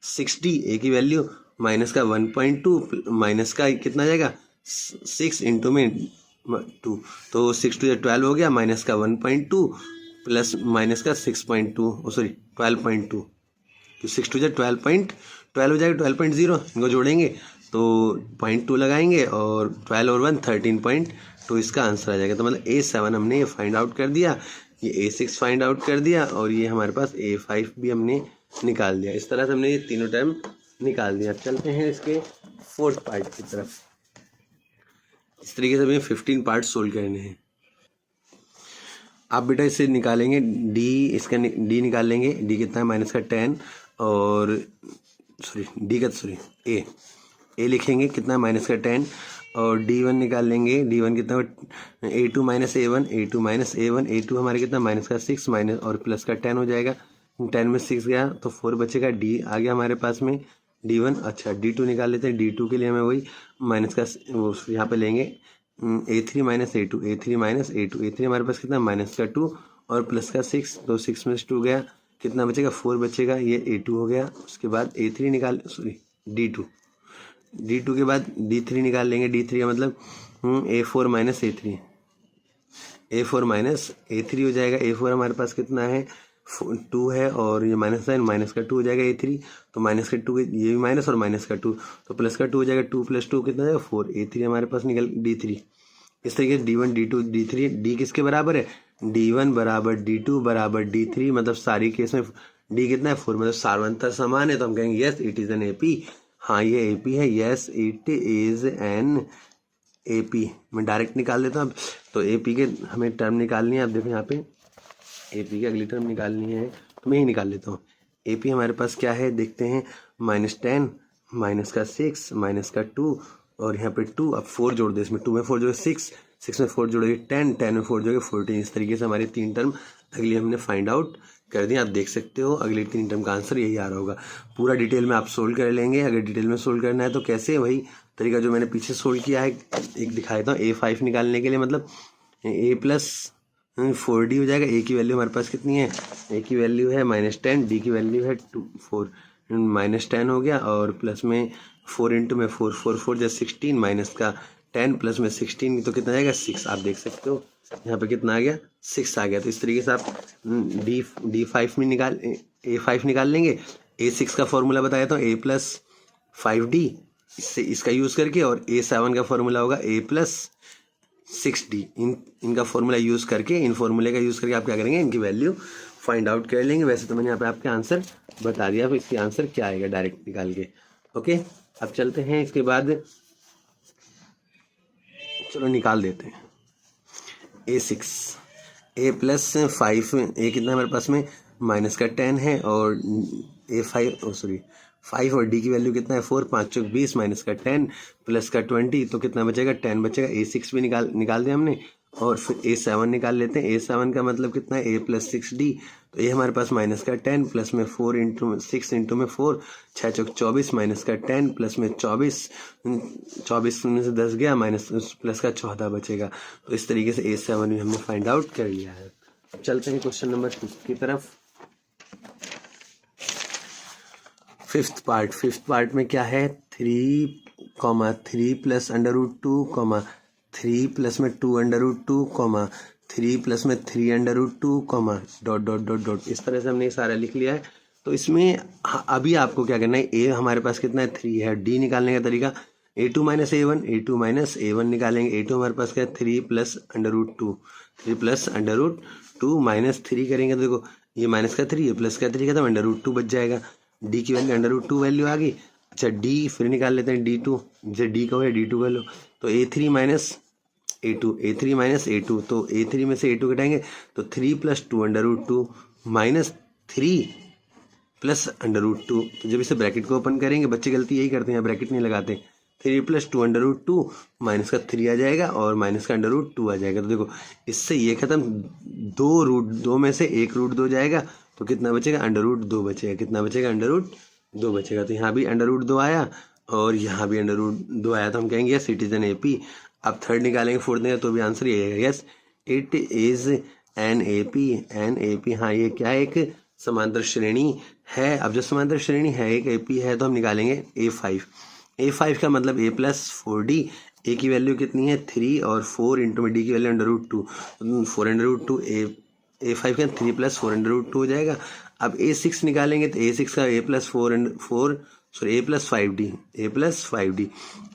6D, A की वैल्यू माइनस का 1.2 माइनस का कितना आ जाएगा 6 इंटू में 2, तो 6 2 12 हो गया, माइनस का 1.2 प्लस माइनस का 6.2 सॉरी 12.2, तो 6 2 12 हो जाएगा 12.0, इनको जोड़ेंगे तो 0.2 लगाएंगे और 12 और 1 13.2 इसका आंसर आ जाएगा। तो मतलब A7 हमने ये फाइंड आउट कर दिया, ये A6 फाइंड आउट कर दिया और ये हमारे पास A5 भी हमने निकाल दिया। इस तरह से हमने ये तीनों टर्म निकाल दिया। चलते हैं इसके फोर्थ पार्ट की तरफ। इस तरीके से हमें 15 पार्ट सोल्व करने हैं। आप बेटा इसे निकालेंगे डी, इसका डी निकाल लेंगे। डी कितना है -10 और ए लिखेंगे कितना है -10 और D1 निकाल लेंगे। D1 कितना A2 - A1 A2 - A1 A2 हमारे कितना -6 माइनस और प्लस का 10 हो जाएगा। 10 में 6 गया तो 4 बचेगा। D आ गया हमारे पास में D1। अच्छा D2 निकाल लेते हैं। D2 के लिए हमें वही माइनस का वो यहाँ पे लेंगे A3 - A2 A3 - A2 A3 हमारे पास कितना -2 और प्लस का 6 तो 6 में से 2 गया कितना बचेगा 4 बचेगा। ये A2 हो गया। उसके बाद A3 निकाल D2 के बाद D3 निकाल लेंगे। D3 का मतलब A4 - A3 A4 - A3 हो जाएगा। A4 हमारे पास कितना है 2 है और ये माइनस है, माइनस का 2 हो जाएगा A3 तो माइनस का 2 ये भी माइनस और माइनस का 2 तो प्लस का 2 हो जाएगा। 2 + 2 कितना है 4 A3 हमारे पास निकल D3। इस तरीके से D1 D2 D3 D किसके बराबर है D1 बराबर D2 बराबर D3 मतलब सारी केस में D कितना है 4 मतलब सार्वंतर समान है तो हम कहेंगे yes it is an AP। हाँ ये AP है। Yes it is an AP। मैं डायरेक्ट निकाल लेता हूँ। तो AP के हमें टर्म निकालनी है। आप देखो यहाँ पे AP की अगली टर्म निकालनी है तो मैं ही निकाल लेता हूँ। AP हमारे पास क्या है देखते हैं -10 माइनस का 6 माइनस का 2 और यहाँ पे 2। अब 4 जोड़ दे इसमें 2 में 4 जोड़े 6 6 में 4 जोड़ेगे 10 10 में 4 जोड़ेगे 14। इस तरीके से हमारी 3 टर्म अगली हमने फाइंड आउट कर दिया। आप देख सकते हो अगली 3 टर्म का आंसर यही आ रहा होगा। पूरा डिटेल में आप सोल्व कर लेंगे। अगर डिटेल में सोल्व करना है तो कैसे वही तरीका जो मैंने पीछे सोल्व किया है एक दिखा देता हूँ। A5 निकालने के लिए मतलब A + 4D हो जाएगा। A की वैल्यू हमारे पास कितनी है A की वैल्यू है -10 D की वैल्यू है 4 -10 हो गया और प्लस में 4 × में 4 4 4 जैसे 16 माइनस का 10 प्लस में 16 तो कितना आएगा 6। आप देख सकते हो यहाँ पे कितना आ गया 6 आ गया। तो इस तरीके से आप D5 में A5 निकाल लेंगे। A6 का फॉर्मूला बताया था A + 5D इससे इसका यूज़ करके और A7 का फॉर्मूला होगा A + 6D। इनका फॉर्मूला यूज़ करके इन फॉर्मूले का यूज़ करके आप क्या करेंगे इनकी वैल्यू फाइंड आउट कर लेंगे। वैसे तो मैंने यहाँ पे आपके आंसर बता दिया। अब इसकी आंसर क्या आएगा डायरेक्ट निकाल के। ओके अब चलते हैं इसके बाद चलो निकाल देते हैं A6 A + 5 A कितना हमारे पास में -10 है और A5 5 और D की वैल्यू कितना है 4 5 चौक 20 माइनस का 10 प्लस का 20 तो कितना बचेगा 10 बचेगा। A6 भी निकाल दिया हमने और फिर A7 निकाल लेते हैं। A7 का मतलब कितना है A + 6D तो ये हमारे पास -10 प्लस में 4 × 6 × में 4 6 चौक 24 माइनस का 10 प्लस में 24 में से 10 गया माइनस प्लस का 14 बचेगा। तो इस तरीके से A7 भी हमने फाइंड आउट कर लिया है। चलते हैं क्वेश्चन नंबर 6 की तरफ। फिफ्थ पार्ट में क्या है 3, 3 + √2, 3 प्लस में 2 √2, 3 प्लस में 3 √2, डॉट इस तरह से हमने सारा लिख लिया है। तो इसमें अभी आपको क्या करना है A हमारे पास कितना है 3 है। D निकालने का तरीका A2 - A1 निकालेंगे। A2 हमारे पास क्या है 3 + √2 3 + √2 -3 करेंगे तो देखो ये माइनस का 3 ये प्लस का 3 का √2 बच जाएगा। D की वैल्यू √2 वैल्यू आ गई। अच्छा D फिर निकाल लेते हैं D2 जैसे D का हो D2 का लो तो A3 - A2 तो A3 में से A2 घटाएंगे तो 3 + 2 √2 -3 + √2 तो जब इसे ब्रैकेट को ओपन करेंगे बच्चे गलती यही करते हैं ब्रैकेट नहीं लगाते 3 + 2 √2 माइनस का 3 आ जाएगा और माइनस का √2 आ जाएगा। तो देखो इससे ये खत्म 2 में से 1 √2 जाएगा तो कितना बचेगा √2 बचेगा। कितना बचेगा √2 बचेगा। तो यहाँ भी √2 आया और यहाँ भी √2 आया तो हम कहेंगे yes it is an AP। अब थर्ड निकालेंगे फोर्थ निकालेंगे तो भी आंसर ये आएगा yes it is an AP। हाँ ये क्या है एक समांतर श्रेणी है। अब जो समांतर श्रेणी है एक AP है तो हम निकालेंगे A5 का मतलब A + 4D। A की वैल्यू कितनी है 3 और 4 × में D की वैल्यू √2 4 √2 A5 का 3 + 4 √2 हो जाएगा। अब A6 निकालेंगे तो A6 का A + 5D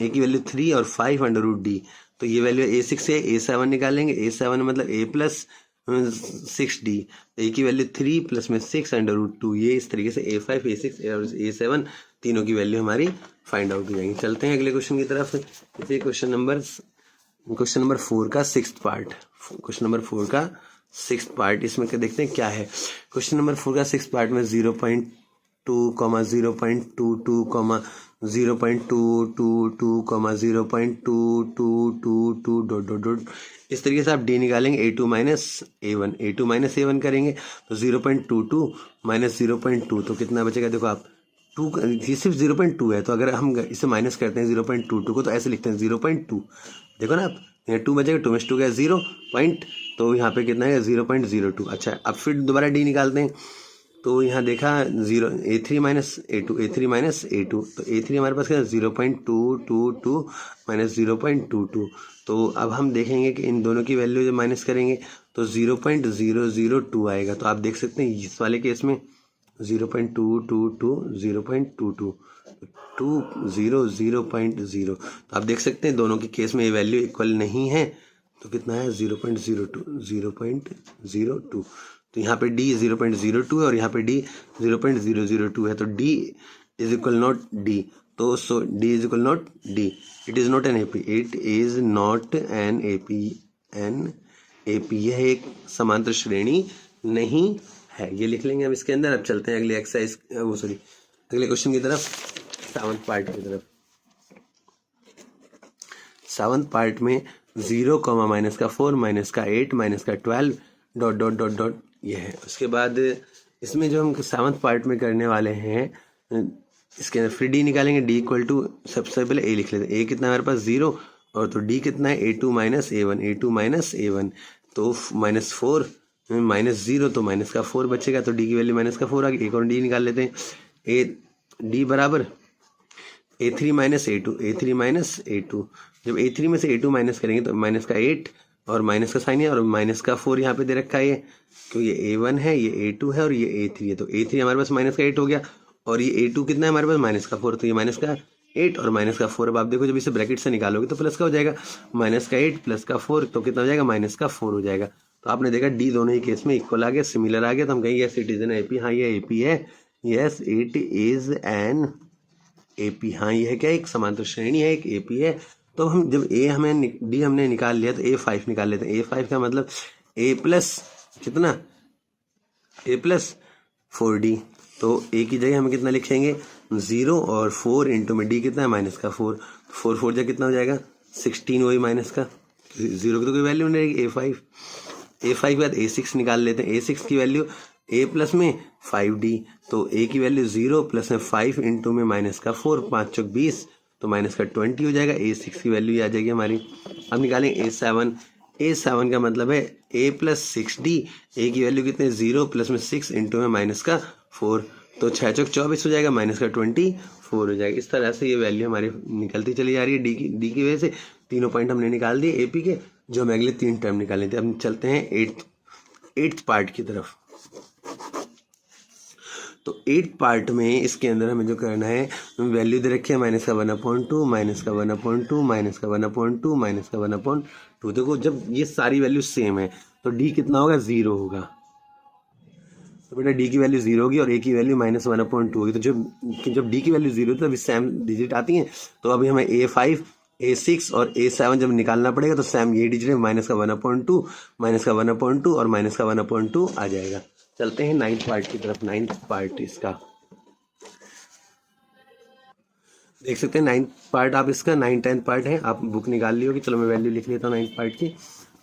A की वैल्यू 3 और 5 √D तो ये वैल्यू A6 है। A7 निकालेंगे A7 मतलब A + 6D, ए की वैल्यू 3 प्लस में 6 √2, ये इस तरीके से A5 A6 और A7 तीनों की वैल्यू हमारी फाइंड आउट हो जाएंगी। चलते हैं अगले क्वेश्चन की तरफ। इसे क्वेश्चन नंबर 4 का 6th पार्ट, क्वेश्चन नंबर 4 का 6th पार्ट, इसमें देखते हैं क्या है। क्वेश्चन नंबर 4 का 6th पार्ट में 0.2, 0.22, 0.222, 0.2222 डॉट डॉट डॉट, इस तरीके से आप डी निकालेंगे। A2 माइनस A1 करेंगे तो 0.22 माइनस 0.2 तो कितना बचेगा, देखो आप 2, ये सिर्फ 0.2 है, तो अगर हम इसे माइनस करते हैं 0.22 को तो ऐसे लिखते हैं 0.2, देखो ना आप, यहाँ 2 बचेगा, 2 में 2 गया 0 पॉइंट, तो यहाँ पे कितना है 0.02। अच्छा, अब फिर दोबारा डी निकालते हैं, तो यहाँ देखा A3 माइनस A2, तो A3 हमारे पास क्या है 0.222 माइनस 0.22, तो अब हम देखेंगे कि इन दोनों की वैल्यू जब माइनस करेंगे तो 0.002 आएगा। तो आप देख सकते हैं इस वाले केस में 0.222 0.22 0.0, तो आप देख सकते हैं दोनों के केस में ये वैल्यू इक्वल नहीं है, तो कितना है 0.02, तो यहाँ पे D 0.02 है और यहाँ पे D 0.002 है, तो D is equal not D, तो सो D is equal not D, it is not an AP, it is not an AP, यह एक समांतर श्रेणी नहीं है, ये लिख लेंगे हम इसके अंदर। अब चलते हैं अगले एक्सरसाइज, अगले क्वेश्चन की तरफ, 7th पार्ट की तरफ। 7th पार्ट में 0, -4, -8, -12 डॉट डॉट डॉट डॉट ये है। उसके बाद इसमें जो हम 7th पार्ट में करने वाले हैं, इसके अंदर फिर डी निकालेंगे। डी इक्वल टू, सबसे पहले ए लिख लेते हैं, ए कितना है हमारे पास 0, और तो डी कितना है A2 माइनस A1, तो -4 -0 तो माइनस का 4 बचेगा, तो डी की वैल्यू माइनस का 4 आ गई। एक और डी निकाल लेते हैं, डी बराबर A3 माइनस A2, जब A3 में से A2 माइनस करेंगे तो माइनस का 8 और माइनस का साइन है और माइनस का 4 यहाँ पे दे रखा है ये, क्योंकि ये A1 है, ये A2 है और ये A3 है, तो A3 हमारे पास माइनस का 8 हो गया, और ये A2 कितना है हमारे पास माइनस का 4, तो ये माइनस का 8 और माइनस का 4। अब आप देखो जब इसे ब्रैकेट से निकालोगे तो प्लस का हो जाएगा, माइनस का 8 प्लस का 4 तो कितना हो जाएगा, माइनस का 4 हो जाएगा। तो आपने देखा डी दोनों ही केस में इक्वल आ गया, सिमिलर आ गया, तो हम कहेंगे yes it is an AP, हाँ ये AP है, yes it is an AP, हाँ ये है क्या, एक समांतर श्रेणी है, एक AP है। तो हम जब डी हमने निकाल लिया तो A5 निकाल लेते हैं। A5 का मतलब A प्लस कितना, A प्लस 4D, तो A की जगह हम कितना लिखेंगे 0 और 4 इंटू में D कितना है माइनस का 4, 4 4 जा कितना हो जाएगा 16, वही माइनस का 0 की तो कोई वैल्यू नहीं रहेगी। A5 के बाद A6 निकाल लेते हैं। A6 की वैल्यू A प्लस में 5D, तो A की वैल्यू 0 प्लस में 5 इंटू में माइनस का 4, 5 चौक 20 तो माइनस का 20 हो जाएगा। A6 की वैल्यू आ जाएगी हमारी। अब निकालेंगे A7 का मतलब है A प्लस 6D, A की वैल्यू कितने 0 प्लस में 6 इंटू में माइनस का 4, तो 6 चौक 24 हो जाएगा, माइनस का 24 हो जाएगा। इस तरह से ये वैल्यू हमारी निकलती चली जा रही है डी की वजह से। तीनों पॉइंट हमने निकाल दिए AP के, जो हमें अगले 3 टर्म निकालने थे। अब चलते हैं 8th पार्ट की तरफ। तो 8th पार्ट में इसके अंदर हमें जो करना है, वैल्यू दे रखी है माइनस का 1/2, माइनस का 1/2, माइनस का 1/2, माइनस का 1/2। देखो जब ये सारी वैल्यू सेम है तो डी कितना होगा 0 होगा, तो बेटा डी की वैल्यू 0 होगी और ए की वैल्यू -1/2 होगी। तो जब डी की वैल्यू 0 तो अभी सेम डिजिट आती हैं, तो अभी हमें A5 A6 और A7 जब निकालना पड़ेगा तो सेम ये डिजिट माइनस का 1/2, माइनस का 1/2 और माइनस का 1/2 आ जाएगा। चलते हैं 9th पार्ट की तरफ। 9th पार्ट इसका देख सकते हैं। 9th पार्ट आप इसका 9, 10th पार्ट है, आप बुक निकाल ली होगी। चलो मैं वैल्यू लिख लेता हूँ 9th पार्ट की।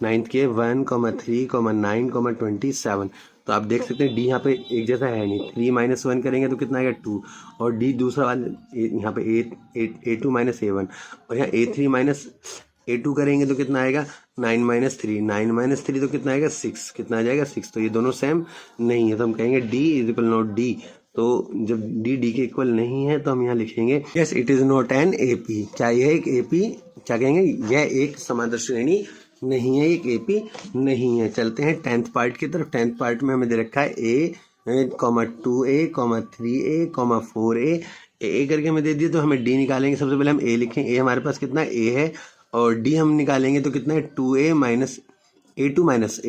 9th के 1, 3, 9, 27, तो आप देख सकते हैं डी यहाँ पे एक जैसा है नहीं। 3 - 1 करेंगे तो कितना आएगा 2, और डी दूसरा वाला यहाँ पे A2 - A1, और यहाँ A3 - A2 करेंगे तो कितना आएगा 9 - 3, 9 - 3 तो कितना आएगा 6, कितना आ जाएगा 6। तो ये दोनों सेम नहीं है, तो हम कहेंगे D is equal not D। तो जब डी के इक्वल नहीं है तो हम यहाँ लिखेंगे yes it is not an AP, क्या यह एक AP, क्या कहेंगे यह एक समांतर श्रेणी नहीं है, एक AP नहीं है। चलते हैं 10th पार्ट की तरफ। 10th पार्ट में हमें दे रखा है A, 2A, 3A, 4A, A करके हमें दे दिया, तो हमें D निकालेंगे। सबसे पहले हम A लिखें, A हमारे पास कितना A है, और D हम निकालेंगे तो कितना है 2A A2 minus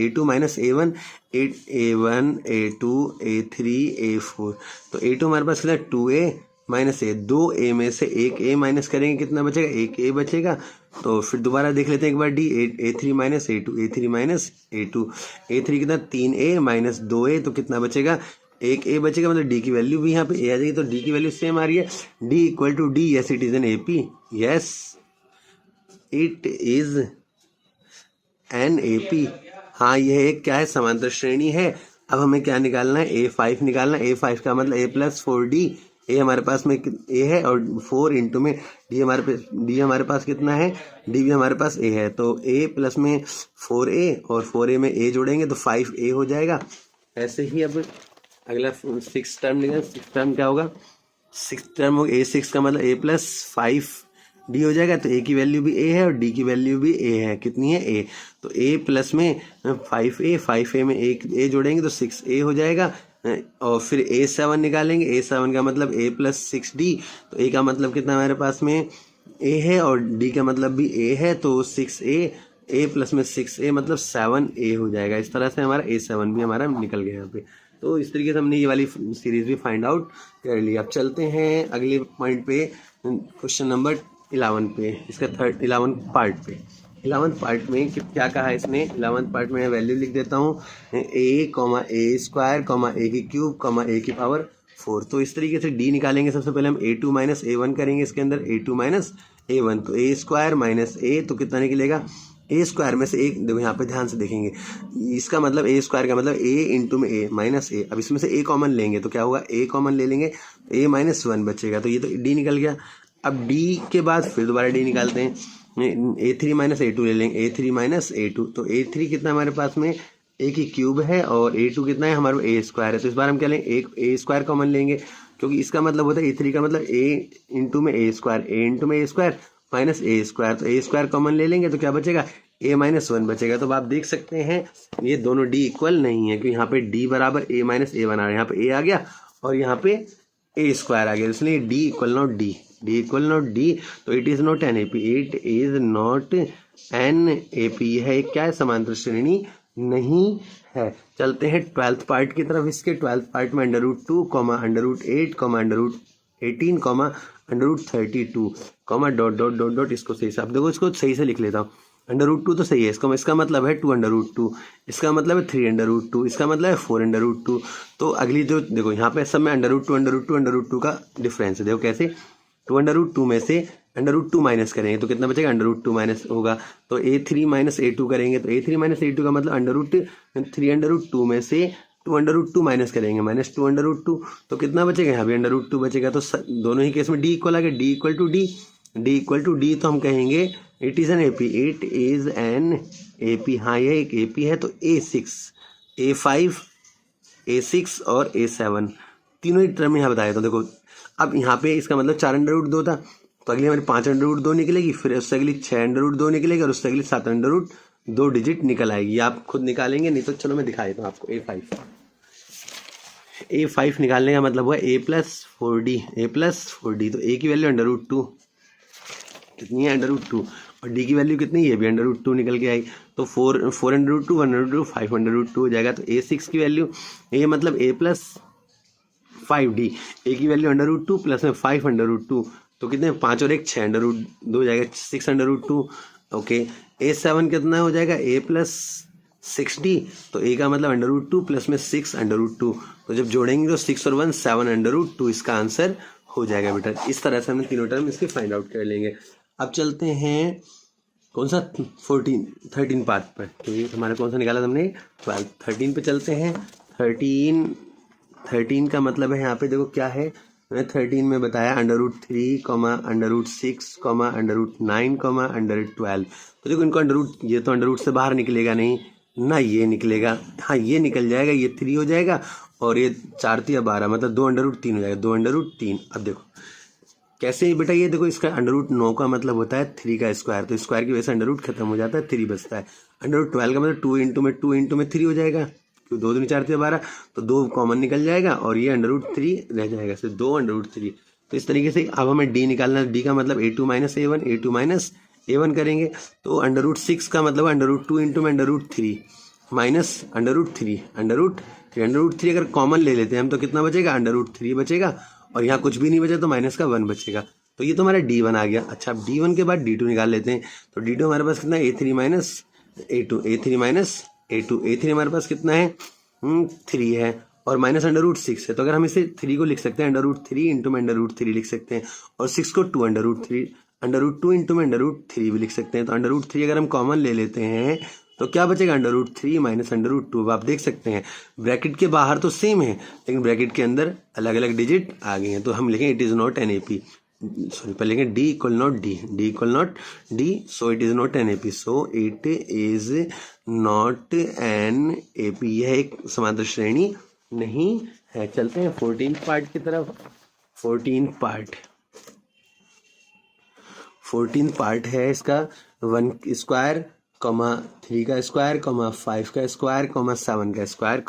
A1 A1 A2 A3 A4। तो A2 हमारे पास कितना 2A माइनस A, 2A में से एक A माइनस करेंगे कितना बचेगा, एक A बचेगा। तो फिर दोबारा देख लेते हैं एक बार D, A3 minus A2 A3 minus A2 A3 कितना 3A माइनस 2A, तो कितना बचेगा, एक A बचेगा। मतलब D की वैल्यू भी यहाँ पे A आ जाएगी। तो D की वैल्यू सेम आ रही है, D equal to D, yes it is an AP, yes it is an AP। हाँ ये एक क्या है, समांतर श्रेणी है। अब हमें क्या निकालना है, A5 निकालना है। A5 का मतलब A+4D, A हमारे पास में A है और 4 इंटू में D हमारे पास कितना है, D भी हमारे पास A है। तो A प्लस में 4A और 4A में A जोड़ेंगे तो 5A हो जाएगा। ऐसे ही अब अगला 6 टर्म निकाल, 6 टर्म क्या होगा, 6 टर्म हो A6 का मतलब A+5D हो जाएगा। तो A की वैल्यू भी A है और D की वैल्यू भी A है, कितनी है A। तो A प्लस में 5A में एक A जोड़ेंगे तो 6A हो जाएगा। और फिर A7 निकालेंगे, A7 का मतलब A+6D। तो A का मतलब कितना हमारे पास में A है और D का मतलब भी A है, तो 6A, A प्लस में 6A मतलब 7A हो जाएगा। इस तरह से हमारा A7 भी हमारा निकल गया यहाँ पे। तो इस तरीके से हमने ये वाली सीरीज भी फाइंड आउट कर ली। अब चलते हैं अगले पॉइंट पे, क्वेश्चन नंबर 11 पे, इसका 11 पार्ट पे। 11 पार्ट में क्या कहा है इसने, 11 पार्ट में वैल्यू लिख देता हूँ, A, A², A³ A की पावर 4। तो इस तरीके से D निकालेंगे। सबसे पहले हम A2 माइनस A1 करेंगे इसके अंदर, A2 माइनस A1, तो A² माइनस A, तो कितना निकलेगा, A² में से एक, देखो यहाँ पे ध्यान से देखेंगे, इसका मतलब A² का मतलब A इंटू में A माइनस A। अब इसमें से A कॉमन लेंगे तो क्या होगा, A कॉमन ले लेंगे तो A-1 बचेगा। तो ये तो D निकल गया। अब D के बाद फिर दोबारा D निकालते हैं, A3 माइनस A2 ले लेंगे, A3 माइनस A2। तो A3 कितना हमारे पास में A की क्यूब है और A2 कितना है हमारे A² है। तो इस बार हम क्या लेंगे, एक A² कॉमन लेंगे, क्योंकि इसका मतलब होता है A3 का मतलब A इंटू में A² माइनस A²। तो A² कॉमन ले लेंगे तो क्या बचेगा, A-1 बचेगा। तो आप देख सकते हैं ये दोनों D इक्वल नहीं है, क्योंकि यहाँ पे D बराबर A-1 आ रहा है, यहाँ पे A आ गया और यहाँ पे A² आ गया, इसलिए D इक्वल नॉट D। तो it is not an AP, it is not an AP, यह एक क्या है, समांतर श्रेणी नहीं है। चलते हैं 12th पार्ट की तरफ। इसके 12th पार्ट में √2, √8, √18, √32, डॉट, इसको सही से आप देखो, इसको सही से लिख लेता हूँ। √2 तो सही है, इसका मतलब है 2√2, इसका मतलब है 3√2, इसका मतलब है 4√2। तो अगली जो देखो यहाँ पे सब में √2 का डिफरेंस है। देखो कैसे, 2√2 में से √2 माइनस करेंगे तो कितना बचेगा, √2 माइनस होगा। तो A3 माइनस A2 करेंगे तो A3 माइनस A2 का मतलब √3√2 में से 2√2 माइनस करेंगे, माइनस 2√2, तो कितना बचेगा, यहाँ भी √2 बचेगा। तो दोनों ही केस में D इक्वल आ गया, D इक्वल टू D, तो हम कहेंगे it is an AP, it is an AP। हाँ ये एक AP है। तो A6, A5, A6 और A7 तीनों ही टर्म यहाँ बताया। तो देखो अब यहाँ पे इसका मतलब 4√2 था, तो अगली हमारी 5√2 निकलेगी, फिर उससे अगली 6√2 निकलेगी और उससे अगली 7√2 डिजिट निकल आएगी। आप खुद निकालेंगे, नहीं तो चलो मैं दिखा देता हूँ आपको। A5 निकालने का मतलब हुआ A+4D, तो A की वैल्यू √2 कितनी है, √2, और D की वैल्यू कितनी है, ये भी √2 निकल के आई। तो 4√2 1√2 5√2 हो जाएगा। तो A6 की वैल्यू, A मतलब A+5D, A की वैल्यू √2 प्लस में 5√2, तो कितने 5 और 1 6√2 हो जाएगा, 6√2। ओके, A7 कितना हो जाएगा, A+6D, तो A का मतलब √2 प्लस में 6√2, तो जब जोड़ेंगे तो 6 और 1 7√2, इसका आंसर हो जाएगा बेटा। इस तरह से हमने तीनों टर्म इसके फाइंड आउट कर लेंगे। अब चलते हैं कौन सा 13 पार्ट पर, क्योंकि हमारा कौन सा निकाला हमने 12, 13 पे चलते हैं। 13 का मतलब है यहाँ पे देखो क्या है, मैंने 13 में बताया √3, √6, √9, √12। तो देखो इनको ये तो √ से बाहर निकलेगा नहीं ना, ये निकलेगा, हाँ ये निकल जाएगा, ये 3 हो जाएगा और ये 4 3 12, मतलब 2√3 हो जाएगा, 2√3। अब देखो कैसे बेटा, ये देखो इसका √9 का मतलब होता है 3 का स्क्वायर, तो स्क्वायर की वजह से √ खत्म हो जाता है, 3 बचता है। √12 का मतलब 2 इंटू में 3 हो जाएगा, क्यों 2 दूनी 4 3 12, तो 2 कॉमन निकल जाएगा और ये √3 रह जाएगा, सिर्फ 2 √3। तो इस तरीके से अब हमें D निकालना है। D का मतलब A2 minus A1, A2 minus A1 करेंगे तो √6 का मतलब √2 इंटू में √3 माइनस √3 √3 अगर कॉमन ले लेते हैं हम तो कितना बचेगा, √3 बचेगा, और यहाँ कुछ भी नहीं बचा तो माइनस का 1 बचेगा। तो ये तो हमारा D1 आ गया। अच्छा, अब D1 के बाद D2 निकाल लेते हैं। तो D2 हमारे पास कितना है, A3 minus A2, A3 minus A2, A3 हमारे पास कितना है, 3 है, और माइनस √6 है। तो अगर हम इसे 3 को लिख सकते हैं √3 इंटू में √3 लिख सकते हैं, और 6 को 2 √2 इंटू में √3 भी लिख सकते हैं। तो √3 अगर हम कॉमन ले लेते हैं तो क्या बचेगा, √3 माइनस √2। आप देख सकते हैं ब्रैकेट के बाहर तो सेम है, लेकिन ब्रैकेट के अंदर अलग अलग डिजिट आ गए हैं। तो हम लिखें it is not an AP, sorry पहले लिखें D equal not D, so it is not an AP, so it is not an AP। यह एक समांतर श्रेणी नहीं है। चलते हैं 14 पार्ट की तरफ। 14 पार्ट है इसका, 1 स्क्वायर, 3 का स्क्वायर, 5 का स्क्वायर, 7 का स्क्वायर,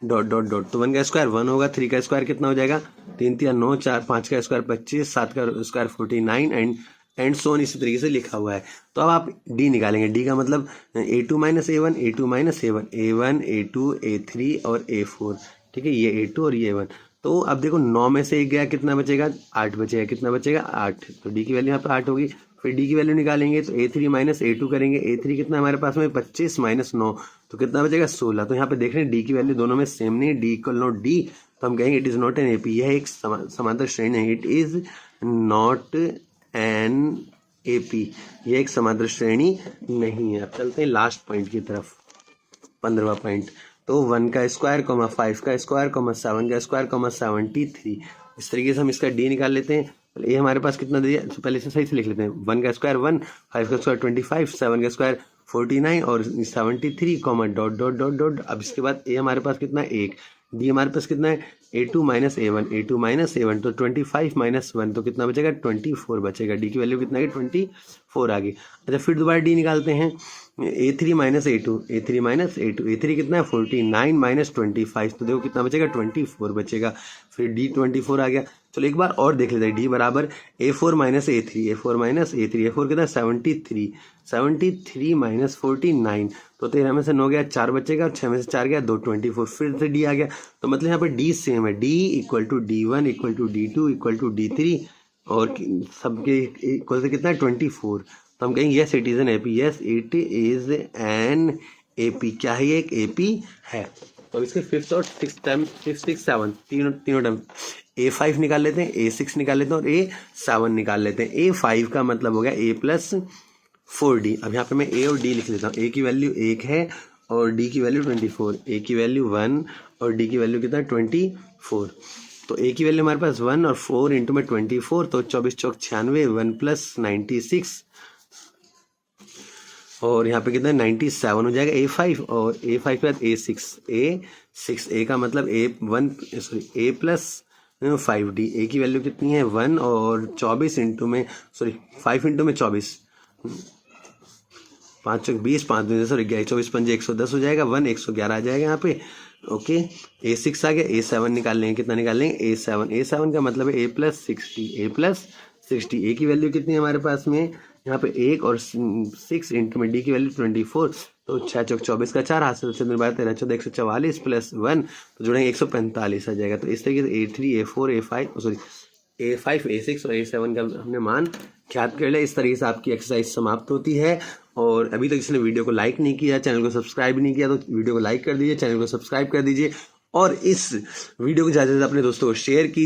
डॉट डॉट डॉट। तो 1 का स्क्वायर 1 होगा, 3 का स्क्वायर कितना हो जाएगा, 3 3 9, 4 5 का स्क्वायर 25, 7 का स्क्वायर 49 एंड सो ऑन, इसी तरीके से लिखा हुआ है। तो अब आप D निकालेंगे। D का मतलब A2 minus A1, A2 minus A1, A1 A2 A3 और A4, ठीक है, ये A2 और ये A1। तो अब देखो 9 में से 1 गया, कितना बचेगा, 8 बचेगा, कितना बचेगा 8। तो D की वैल्यू यहाँ पे 8 होगी। फिर D की वैल्यू निकालेंगे तो A3 माइनस A2 करेंगे। A3 कितना हमारे पास में, 25 माइनस 9, तो कितना बचेगा 16। तो यहाँ पे देख रहे हैं D की वैल्यू दोनों में सेम नहीं है, D इक्वल नॉट D, तो हम कहेंगे it is not an AP। यह एक समांतर श्रेणी है, it is not an AP, यह एक समांतर श्रेणी नहीं है। अब चलते हैं लास्ट पॉइंट की तरफ, 15वां पॉइंट। तो 1 का स्क्वायर, 5 का स्क्वायर, 7 का स्क्वायर, 73। इस तरीके से हम इसका D निकाल लेते हैं। ये हमारे पास कितना दिया, तो पहले से सही से लिख लेते हैं। 1 का स्क्वायर 1, 5 का स्क्वायर 25, 7 का स्क्वायर 49 और 73, डॉट डॉट डॉट डॉट। अब इसके बाद A हमारे पास कितना है, 1। D हमारे पास कितना है, A2 माइनस A1, तो 25 माइनस 1, तो कितना बचेगा, 24 बचेगा। D की वैल्यू कितना है, 24 आ गई। अच्छा, फिर दोबारा D निकालते हैं। A3 माइनस A2, A3 कितना है, 49 माइनस 25, तो देखो कितना बचेगा, 24 बचेगा। फिर D 24 आ गया। चलो एक बार और देख लेते हैं। D बराबर A4 माइनस A3, A4 कितना है, 73 माइनस 49, तो 13 में से 9 गया, 4 बचेगा, और 6 में से 4 गया, 2, 24। फिर से D आ गया। तो मतलब यहाँ पे D सेम है, D equal to D1 equal to D2 equal to D3, और सबके इक्वल से कितना है, 24। तो हम कहेंगे yes it is an AP, yes it is an AP। क्या है ये, एक AP है। तो इसके 5th और 6th टर्म, 5th 6th 7 तीनों टर्म, A5 निकाल लेते हैं, A6 निकाल लेते हैं और A7 निकाल लेते हैं। A5 का मतलब हो गया A प्लस 4D। अब यहाँ पे मैं A और D लिख लेता हूँ। A की वैल्यू 1 है और D की वैल्यू 24, A की वैल्यू 1 और D की वैल्यू कितना है, 24। तो A की वैल्यू हमारे पास 1 और 4 इंटू में 24, तो 24 चौक 96, 1 प्लस 96, और यहाँ पे कितना है, 97 हो जाएगा A5, और A5 के बाद A6 A का मतलब A प्लस 5D। A की वैल्यू कितनी है, 1 और 24 इंटू में 5 इंटू में 24, 5 चौक 20, 5 दूनी 11, 24 पंजे 110 हो जाएगा, 1 111 आ जाएगा यहाँ पे। ओके, A6 आ गया। A7 निकाल लेंगे, कितना निकाल लेंगे, A7 का मतलब है A प्लस 60। A की वैल्यू कितनी है हमारे पास में, यहाँ पे 1 और 6 इंटू में D की वैल्यू 24, तो 6 चौक 24 का 4 हाथ से 13 14 144 प्लस 1, तो जुड़ेंगे 145 आ जाएगा। तो इस तरीके से A3 A4 A5 A6 और A7 का हमने मान ज्ञात कर लिया। इस तरीके से आपकी एक्सरसाइज समाप्त होती है। और अभी तक जिसने वीडियो को लाइक नहीं किया, चैनल को सब्सक्राइब नहीं किया, तो वीडियो को लाइक कर दीजिए, चैनल को सब्सक्राइब कर दीजिए, और इस वीडियो को ज़्यादा से ज़्यादा अपने दोस्तों को शेयर कीजिए।